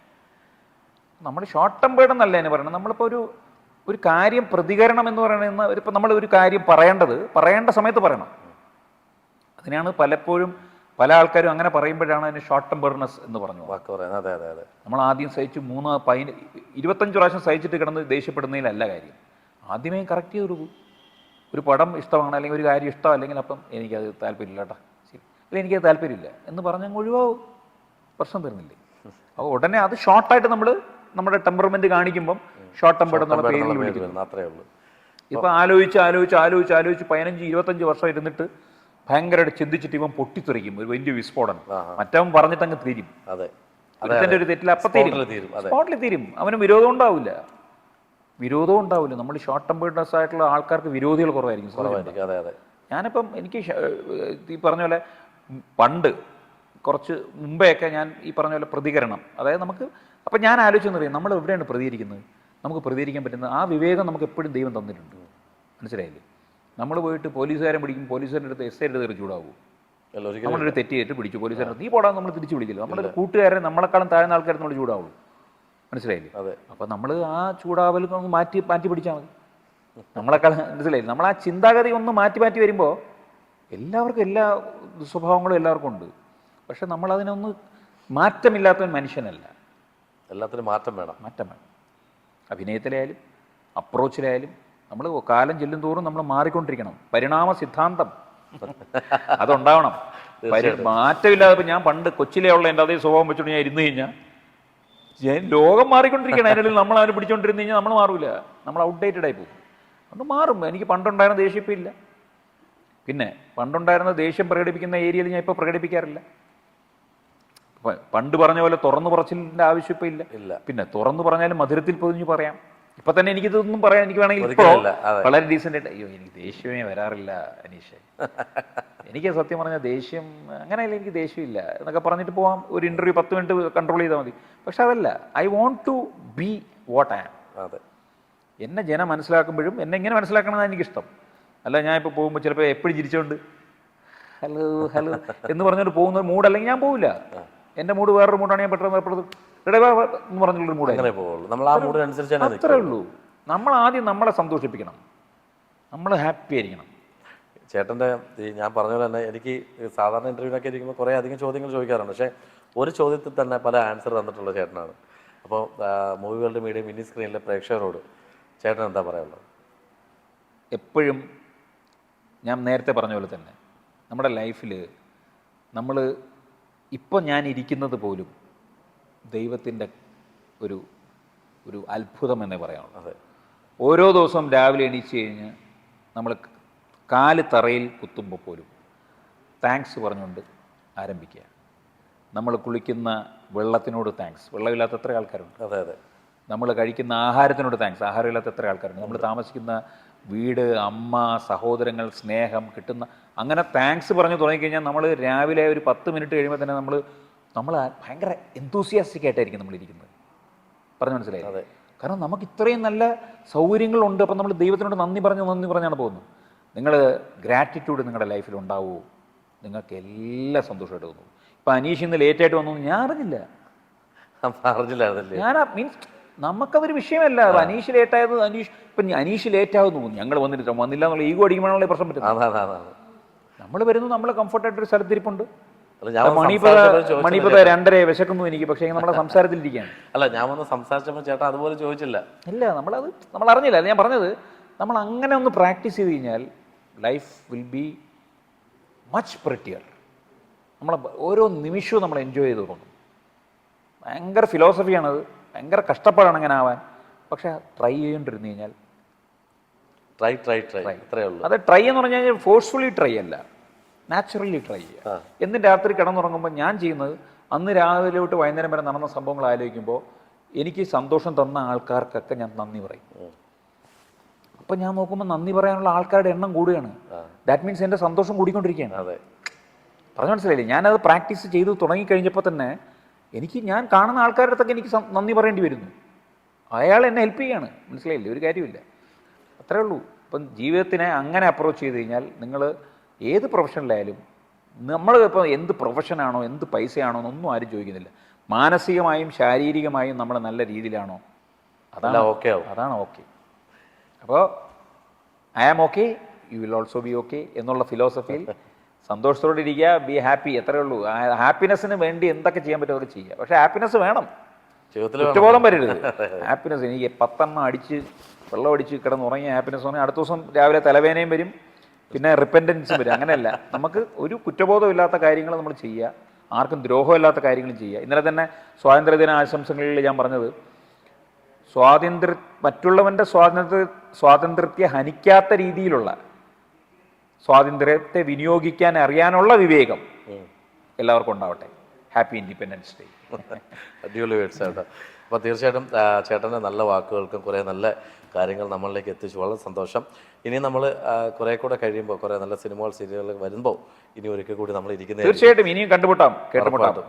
നമ്മൾ ഷോർട്ട് ടെമ്പേർഡ് എന്നല്ല എന്ന് പറയുന്നത്. നമ്മളിപ്പോൾ ഒരു കാര്യം പ്രതികരണം എന്ന് പറയുന്നത് ഇപ്പം നമ്മൾ ഒരു കാര്യം പറയേണ്ട സമയത്ത് പറയണം. അതിനാണ് പലപ്പോഴും പല ആൾക്കാരും അങ്ങനെ പറയുമ്പോഴാണ് അതിന് ഷോർട്ട് ടെമ്പേർഡ്നെസ് എന്ന് പറഞ്ഞു വാക്ക് പറയുന്നത്. അതെ. നമ്മൾ ആദ്യം സഹിച്ച് 25 പ്രാവശ്യം സഹിച്ചിട്ട് കിടന്ന് ദേഷ്യപ്പെടുന്നതിലല്ല കാര്യം. ആദ്യമേ കറക്റ്റ് ചെയ്ത് കൊടുക്കും. ഒരു പടം ഇഷ്ടമാണ് അല്ലെങ്കിൽ ഒരു കാര്യം ഇഷ്ടം അല്ലെങ്കിൽ അപ്പം എനിക്കത് താല്പര്യമില്ല കേട്ടോ, ശരി, അല്ലെങ്കിൽ എനിക്കത് താല്പര്യമില്ല എന്ന് പറഞ്ഞാൽ ഒഴിവാവും, പ്രശ്നം തരുന്നില്ലേ. അപ്പോൾ ഉടനെ അത് ഷോർട്ടായിട്ട് നമ്മുടെ ടെമ്പർമെന്റ് കാണിക്കുമ്പം ഷോർട്ട് ടെമ്പേർഡ് എന്നുള്ള പേരിൽ വിളിക്കുന്നു. അത്രേ ഉള്ളൂ. ഇപ്പം ആലോചിച്ച് 15-25 വർഷം ഇരുന്നിട്ട് ഭയങ്കരമായിട്ട് ചിന്തിച്ചിട്ട് ഇവൻ പൊട്ടിത്തെറിക്കും, ഒരു വലിയ വിസ്ഫോടനം. മറ്റവൻ പറഞ്ഞിട്ട് അങ്ങ് തീരും. അതിൻ്റെ ഒരു തെറ്റിൽ അപ്പം സ്പോട്ടിൽ തീരും. അവന് വിരോധം ഉണ്ടാവില്ല. നമ്മൾ ഷോർട്ട് ടെമ്പേർഡ്നെസ് ആയിട്ടുള്ള ആൾക്കാർക്ക് വിരോധികൾ കുറവായിരിക്കും. ഞാനിപ്പം എനിക്ക് ഈ പറഞ്ഞ പോലെ പണ്ട് കുറച്ച് മുമ്പെയൊക്കെ ഞാൻ ഈ പറഞ്ഞ പോലെ പ്രതികരണം, അതായത് നമുക്ക് അപ്പം ഞാൻ ആലോചിച്ചെന്ന് പറയും നമ്മൾ എവിടെയാണ് പ്രതികരിക്കുന്നത്, നമുക്ക് പ്രതികരിക്കാൻ പറ്റുന്നത് ആ വിവേകം നമുക്ക് എപ്പോഴും ദൈവം തന്നിട്ടുണ്ട്. മനസ്സിലായില്ലേ? നമ്മൾ പോയിട്ട് പോലീസുകാരൻ പിടിക്കും, പോലീസുകാരുടെ അടുത്ത് എസ് ഐയുടെ കയറി ചൂടാവും. നമ്മളൊരു തെറ്റ് ചെയ്തിട്ട് പിടിച്ചു പോലീസുകാരൻ നീ പോടാൻ നമ്മൾ തിരിച്ചു പിടിക്കില്ല. നമ്മുടെ കൂട്ടുകാരൻ നമ്മളെക്കാളും താഴ്ന്ന ആൾക്കാരെ നമ്മൾ ചൂടാവുള്ളൂ. മനസ്സിലായില്ലേ? അപ്പം നമ്മൾ ആ ചൂടാവൽ മാറ്റി പിടിച്ചാൽ മതി. നമ്മളെക്കാളും മനസ്സിലായില്ലേ? നമ്മൾ ആ ചിന്താഗതി ഒന്ന് മാറ്റി വരുമ്പോൾ എല്ലാവർക്കും എല്ലാ സ്വഭാവങ്ങളും എല്ലാവർക്കും ഉണ്ട്. പക്ഷെ നമ്മളതിനൊന്ന് മാറ്റമില്ലാത്തവൻ മനുഷ്യനല്ല. എല്ലാത്തിനും മാറ്റം വേണം. അഭിനയത്തിലായാലും അപ്രോച്ചിലായാലും നമ്മൾ കാലം ചെല്ലും തോറും നമ്മൾ മാറിക്കൊണ്ടിരിക്കണം. പരിണാമ സിദ്ധാന്തം അതുണ്ടാവണം. മാറ്റമില്ലാതെ ഇപ്പം ഞാൻ പണ്ട് കൊച്ചിലേ ഉള്ള എൻ്റെ അതേ സ്വഭാവം വെച്ചോണ്ട് ഞാൻ ഇരുന്ന് കഴിഞ്ഞാൽ ലോകം മാറിക്കൊണ്ടിരിക്കണം. അതിനിടയിൽ നമ്മൾ അവന് പിടിച്ചോണ്ടിരുന്ന് കഴിഞ്ഞാൽ നമ്മൾ മാറൂല, നമ്മൾ ഔട്ട്ഡേറ്റഡ് ആയി പോകും. അതുകൊണ്ട് മാറും. എനിക്ക് പണ്ടുണ്ടായിരുന്ന ദേഷ്യം ഇപ്പം ഇല്ല. പിന്നെ പണ്ടുണ്ടായിരുന്ന ദേഷ്യം പ്രകടിപ്പിക്കുന്ന ഏരിയയിൽ ഞാൻ ഇപ്പോൾ പ്രകടിപ്പിക്കാറില്ല. പണ്ട് പറഞ്ഞ പോലെ തുറന്നു പറച്ചിലിൻ്റെ ആവശ്യം ഇപ്പം ഇല്ല. പിന്നെ തുറന്നു പറഞ്ഞാലും മധുരത്തിൽ പൊതിഞ്ഞ് പറയാം. ഇപ്പൊ തന്നെ എനിക്കിതൊന്നും പറയാൻ എനിക്ക് വേണമെങ്കിൽ ഇപ്പോൾ വളരെ ഡീസൻ്റ് ആയിട്ട് അയ്യോ എനിക്ക് ദേഷ്യമേ വരാറില്ല അനീഷ്, എനിക്ക് സത്യം പറഞ്ഞാൽ ദേഷ്യം അങ്ങനെയല്ല, എനിക്ക് ദേഷ്യമില്ല എന്നൊക്കെ പറഞ്ഞിട്ട് പോവാം. ഒരു ഇന്റർവ്യൂ 10 മിനിറ്റ് കൺട്രോൾ ചെയ്താൽ മതി. പക്ഷെ അതല്ല, I want to be what I am. എന്നെ ജനം മനസ്സിലാക്കുമ്പോഴും എന്നെ ഇങ്ങനെ മനസ്സിലാക്കണമെന്നാണ് എനിക്കിഷ്ടം. അല്ല ഞാൻ ഇപ്പോൾ പോകുമ്പോൾ ചിലപ്പോൾ എപ്പോഴും ചിരിച്ചോണ്ട് ഹലോ എന്ന് പറഞ്ഞുകൊണ്ട് പോകുന്ന ഒരു മൂഡ് അല്ലെങ്കിൽ ഞാൻ പോവില്ല. എൻ്റെ മൂഡ് വേറൊരു മൂഡാണ്, ഞാൻ പെട്ടെന്ന് എന്ന് പറഞ്ഞുള്ളൊരു മൂഡ് അത്രേ ഉള്ളൂ. നമ്മൾ ആദ്യം നമ്മളെ സന്തോഷിപ്പിക്കണം, നമ്മൾ ഹാപ്പി ആയിരിക്കണം. ചേട്ടൻ്റെ ഞാൻ പറഞ്ഞ പോലെ തന്നെ എനിക്ക് സാധാരണ ഇൻ്റർവ്യൂവിനൊക്കെ ഇരിക്കുമ്പോൾ കുറേ അധികം ചോദ്യങ്ങൾ ചോദിക്കാറുണ്ട്. പക്ഷേ ഒരു ചോദ്യത്തിൽ തന്നെ പല ആൻസർ തന്നിട്ടുള്ള ചേട്ടനാണ്. അപ്പോൾ മൂവി വേൾഡ് മീഡിയ മിനി സ്ക്രീനിലെ പ്രേക്ഷകരോട് ചേട്ടൻ എന്താ പറയാനുള്ളത്? എപ്പോഴും ഞാൻ നേരത്തെ പറഞ്ഞ പോലെ തന്നെ നമ്മുടെ ലൈഫിൽ നമ്മൾ ഇപ്പോൾ ഞാൻ ഇരിക്കുന്നത് പോലും ദൈവത്തിൻ്റെ ഒരു അത്ഭുതം എന്നേ പറയാനുള്ളൂ. ഓരോ ദിവസവും രാവിലെ എണീച്ച് കഴിഞ്ഞ് നമ്മൾ കാല് തറയിൽ കുത്തുമ്പോൾ പോലും താങ്ക്സ് പറഞ്ഞുകൊണ്ട് ആരംഭിക്കുക. നമ്മൾ കുളിക്കുന്ന വെള്ളത്തിനോട് താങ്ക്സ്, വെള്ളമില്ലാത്ത എത്ര ആൾക്കാരുണ്ട്. നമ്മൾ കഴിക്കുന്ന ആഹാരത്തിനോട് താങ്ക്സ്, ആഹാരമില്ലാത്ത എത്ര ആൾക്കാരുണ്ട്. നമ്മൾ താമസിക്കുന്ന വീട്, അമ്മ, സഹോദരങ്ങൾ, സ്നേഹം കിട്ടുന്ന അങ്ങനെ താങ്ക്സ് പറഞ്ഞു തുടങ്ങിക്കഴിഞ്ഞാൽ നമ്മൾ രാവിലെ ഒരു 10 മിനിറ്റ് കഴിയുമ്പോൾ തന്നെ നമ്മൾ ഭയങ്കര എന്തൂസിയാസ്റ്റിക് ആയിട്ടായിരിക്കും നമ്മളിരിക്കുന്നത്. പറഞ്ഞു മനസ്സിലായി? കാരണം നമുക്ക് ഇത്രയും നല്ല സൗകര്യങ്ങളുണ്ട്. അപ്പം നമ്മൾ ദൈവത്തിനോട് നന്ദി പറഞ്ഞാണ് പോകുന്നത്. നിങ്ങൾ ഗ്രാറ്റിറ്റ്യൂഡ് നിങ്ങളുടെ ലൈഫിൽ ഉണ്ടാവുമോ, നിങ്ങൾക്ക് എല്ലാ സന്തോഷമായിട്ട് തോന്നും. ഇപ്പം അനീഷ് ഇന്ന് ലേറ്റായിട്ട് വന്നു, ഞാൻ അറിഞ്ഞില്ല. ഞാൻ മീൻസ് നമുക്കതൊരു വിഷയമല്ല. അനീഷ് ലേറ്റായത് അനീഷ് ലേറ്റാകുന്നു, ഞങ്ങൾ വന്നില്ല എന്നുള്ള ഈഗോ അടിക്കുമ്പോഴാണല്ലോ പ്രശ്നം പറ്റുന്നത്. നമ്മൾ വരുന്നു, നമ്മൾ കംഫർട്ടായിട്ടൊരു സ്ഥലത്തിരിപ്പുണ്ട്. മണിപ്പത 2:30 വിശക്കുന്നു എനിക്ക്, പക്ഷേ നമ്മുടെ സംസാരത്തിലിരിക്കുകയാണ്. അല്ല, ഞാൻ വന്ന് സംസാരിച്ചപ്പോൾ ചേട്ടാ അതുപോലെ ചോദിച്ചില്ല. ഇല്ല, നമ്മൾ അറിഞ്ഞില്ല. ഞാൻ പറഞ്ഞത്, നമ്മൾ അങ്ങനെ ഒന്ന് പ്രാക്ടീസ് ചെയ്ത് കഴിഞ്ഞാൽ ലൈഫ് വിൽ ബി മച്ച് പ്രിറ്റിയർ. നമ്മൾ ഓരോ നിമിഷവും നമ്മൾ എൻജോയ് ചെയ്ത് തുടങ്ങും. ഭയങ്കര ഫിലോസഫിയാണത്, ഭയങ്കര കഷ്ടപ്പാടാണ് അങ്ങനെ ആവാൻ. പക്ഷെ ട്രൈ ചെയ്തുകൊണ്ടിരുന്നു കഴിഞ്ഞാൽ ട്രൈ അത് ട്രൈ എന്ന് പറഞ്ഞു കഴിഞ്ഞാൽ ഫോഴ്സ്ഫുള്ളി ട്രൈ അല്ല, നാച്ചുറലി ട്രൈ ചെയ്യുക. എന്നും രാത്രി കിടന്നുറങ്ങുമ്പോൾ ഞാൻ ചെയ്യുന്നത്, അന്ന് രാവിലെ തൊട്ട് വൈകുന്നേരം വരെ നടന്ന സംഭവങ്ങൾ ആലോചിക്കുമ്പോൾ എനിക്ക് സന്തോഷം തന്ന ആൾക്കാർക്കൊക്കെ ഞാൻ നന്ദി പറയും. അപ്പം ഞാൻ നോക്കുമ്പോൾ നന്ദി പറയാനുള്ള ആൾക്കാരുടെ എണ്ണം കൂടുകയാണ്. ദാറ്റ് മീൻസ് എൻ്റെ സന്തോഷം കൂടിക്കൊണ്ടിരിക്കുകയാണ്. പറഞ്ഞു മനസ്സിലായില്ലേ? ഞാനത് പ്രാക്ടീസ് ചെയ്ത് തുടങ്ങിക്കഴിഞ്ഞപ്പോൾ തന്നെ ഞാൻ കാണുന്ന ആൾക്കാരുടെ അടുത്തൊക്കെ എനിക്ക് നന്ദി പറയേണ്ടി വരുന്നു. അയാൾ എന്നെ ഹെൽപ്പ് ചെയ്യുകയാണ്. മനസ്സിലായില്ലേ? ഒരു കാര്യമില്ല, അത്രേ ഉള്ളൂ. ഇപ്പം ജീവിതത്തിനെ അങ്ങനെ അപ്രോച്ച് ചെയ്ത് കഴിഞ്ഞാൽ നിങ്ങൾ ഏത് പ്രൊഫഷനിലായാലും, നമ്മൾ ഇപ്പോൾ എന്ത് പ്രൊഫഷനാണോ എന്ത് പൈസയാണോ എന്നൊന്നും ആരും ചോദിക്കുന്നില്ല. മാനസികമായും ശാരീരികമായും നമ്മൾ നല്ല രീതിയിലാണോ, അതാണ് ഓക്കെ. അപ്പോൾ I am okay, you will also be okay എന്നുള്ള ഫിലോസഫിയിൽ സന്തോഷത്തോടെ ഇരിക്കുക, ബി ഹാപ്പി, എത്രയേ ഉള്ളൂ. ഹാപ്പിനെസ്സിന് വേണ്ടി എന്തൊക്കെ ചെയ്യാൻ പറ്റുമോ അതൊക്കെ ചെയ്യുക. പക്ഷേ ഹാപ്പിനെസ് വേണം, കുറ്റബോധം വരരുത്. ഹാപ്പിനെസ് എനിക്ക് 10 എണ്ണം അടിച്ച് വെള്ളം അടിച്ച് കിടന്നുറങ്ങിയ ഹാപ്പിനെസ് പറഞ്ഞാൽ അടുത്ത ദിവസം രാവിലെ തലവേദനയും വരും, പിന്നെ റിപ്പൻറ്റൻസും വരും. അങ്ങനെയല്ല, നമുക്ക് ഒരു കുറ്റബോധം ഇല്ലാത്ത കാര്യങ്ങൾ നമ്മൾ ചെയ്യുക, ആർക്കും ദ്രോഹമില്ലാത്ത കാര്യങ്ങളും ചെയ്യുക. ഇന്നലെ തന്നെ സ്വാതന്ത്ര്യദിന ആശംസകളിൽ ഞാൻ പറഞ്ഞത്, മറ്റുള്ളവൻ്റെ സ്വാതന്ത്ര്യത്തെ ഹനിക്കാത്ത രീതിയിലുള്ള സ്വാതന്ത്ര്യത്തെ വിനിയോഗിക്കാൻ അറിയാനുള്ള വിവേകം എല്ലാവർക്കും ഉണ്ടാവട്ടെ. Happy independence day. അടിപൊളി വേർഡ്സ് ചേട്ടാ. അപ്പോൾ തീർച്ചയായിട്ടും ചേട്ടൻ്റെ നല്ല വാക്കുകൾക്കും കുറേ നല്ല കാര്യങ്ങൾ നമ്മളിലേക്ക് എത്തിച്ചു. വളരെ സന്തോഷം. ഇനി നമ്മൾ കുറേ കൂടെ കഴിയുമ്പോൾ, കുറേ നല്ല സിനിമകൾ സീരിയലുകൾ വരുമ്പോൾ ഇനി ഒരിക്കൽ കൂടി നമ്മൾ ഇരിക്കുന്നത് തീർച്ചയായിട്ടും ഇനിയും കേട്ടുമുട്ടാം.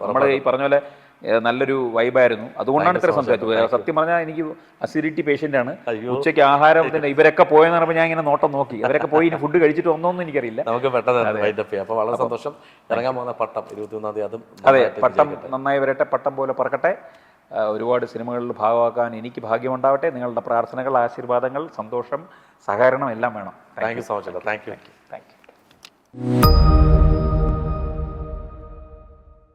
നമ്മൾ ഈ പറഞ്ഞ പോലെ നല്ലൊരു വൈബായിരുന്നു, അതുകൊണ്ടാണ് ഇത്ര സംസാരിച്ചത്. സത്യം പറഞ്ഞാൽ എനിക്ക് അസിഡിറ്റി പേഷ്യൻ്റ് ആണ്. ഉച്ചയ്ക്ക് ആഹാരത്തിന് ഇവരൊക്കെ പോയെന്ന് പറയുമ്പോൾ ഞാൻ ഇങ്ങനെ നോട്ടം നോക്കി, ഇവരൊക്കെ പോയി ഇനി ഫുഡ് കഴിച്ചിട്ട് ഒന്നൊന്നും എനിക്കറിയില്ല. നമുക്ക് പെട്ടെന്ന് വൈൻഡപ്പ് ചെയ്യാം. അപ്പോൾ വളരെ സന്തോഷം. ഇറങ്ങാൻ പോകുന്ന പട്ടം 21-ാം തീയതി, അതും അതെ, പട്ടം നന്നായി വരട്ടെ, പട്ടം പോലെ പറക്കട്ടെ. ഒരുപാട് സിനിമകളിൽ ഭാഗമാക്കാൻ എനിക്ക് ഭാഗ്യമുണ്ടാവട്ടെ. നിങ്ങളുടെ പ്രാർത്ഥനകൾ, ആശീർവാദങ്ങൾ, സന്തോഷം, സഹകരണം എല്ലാം വേണം. Thank you so much. Thank you. Thank you.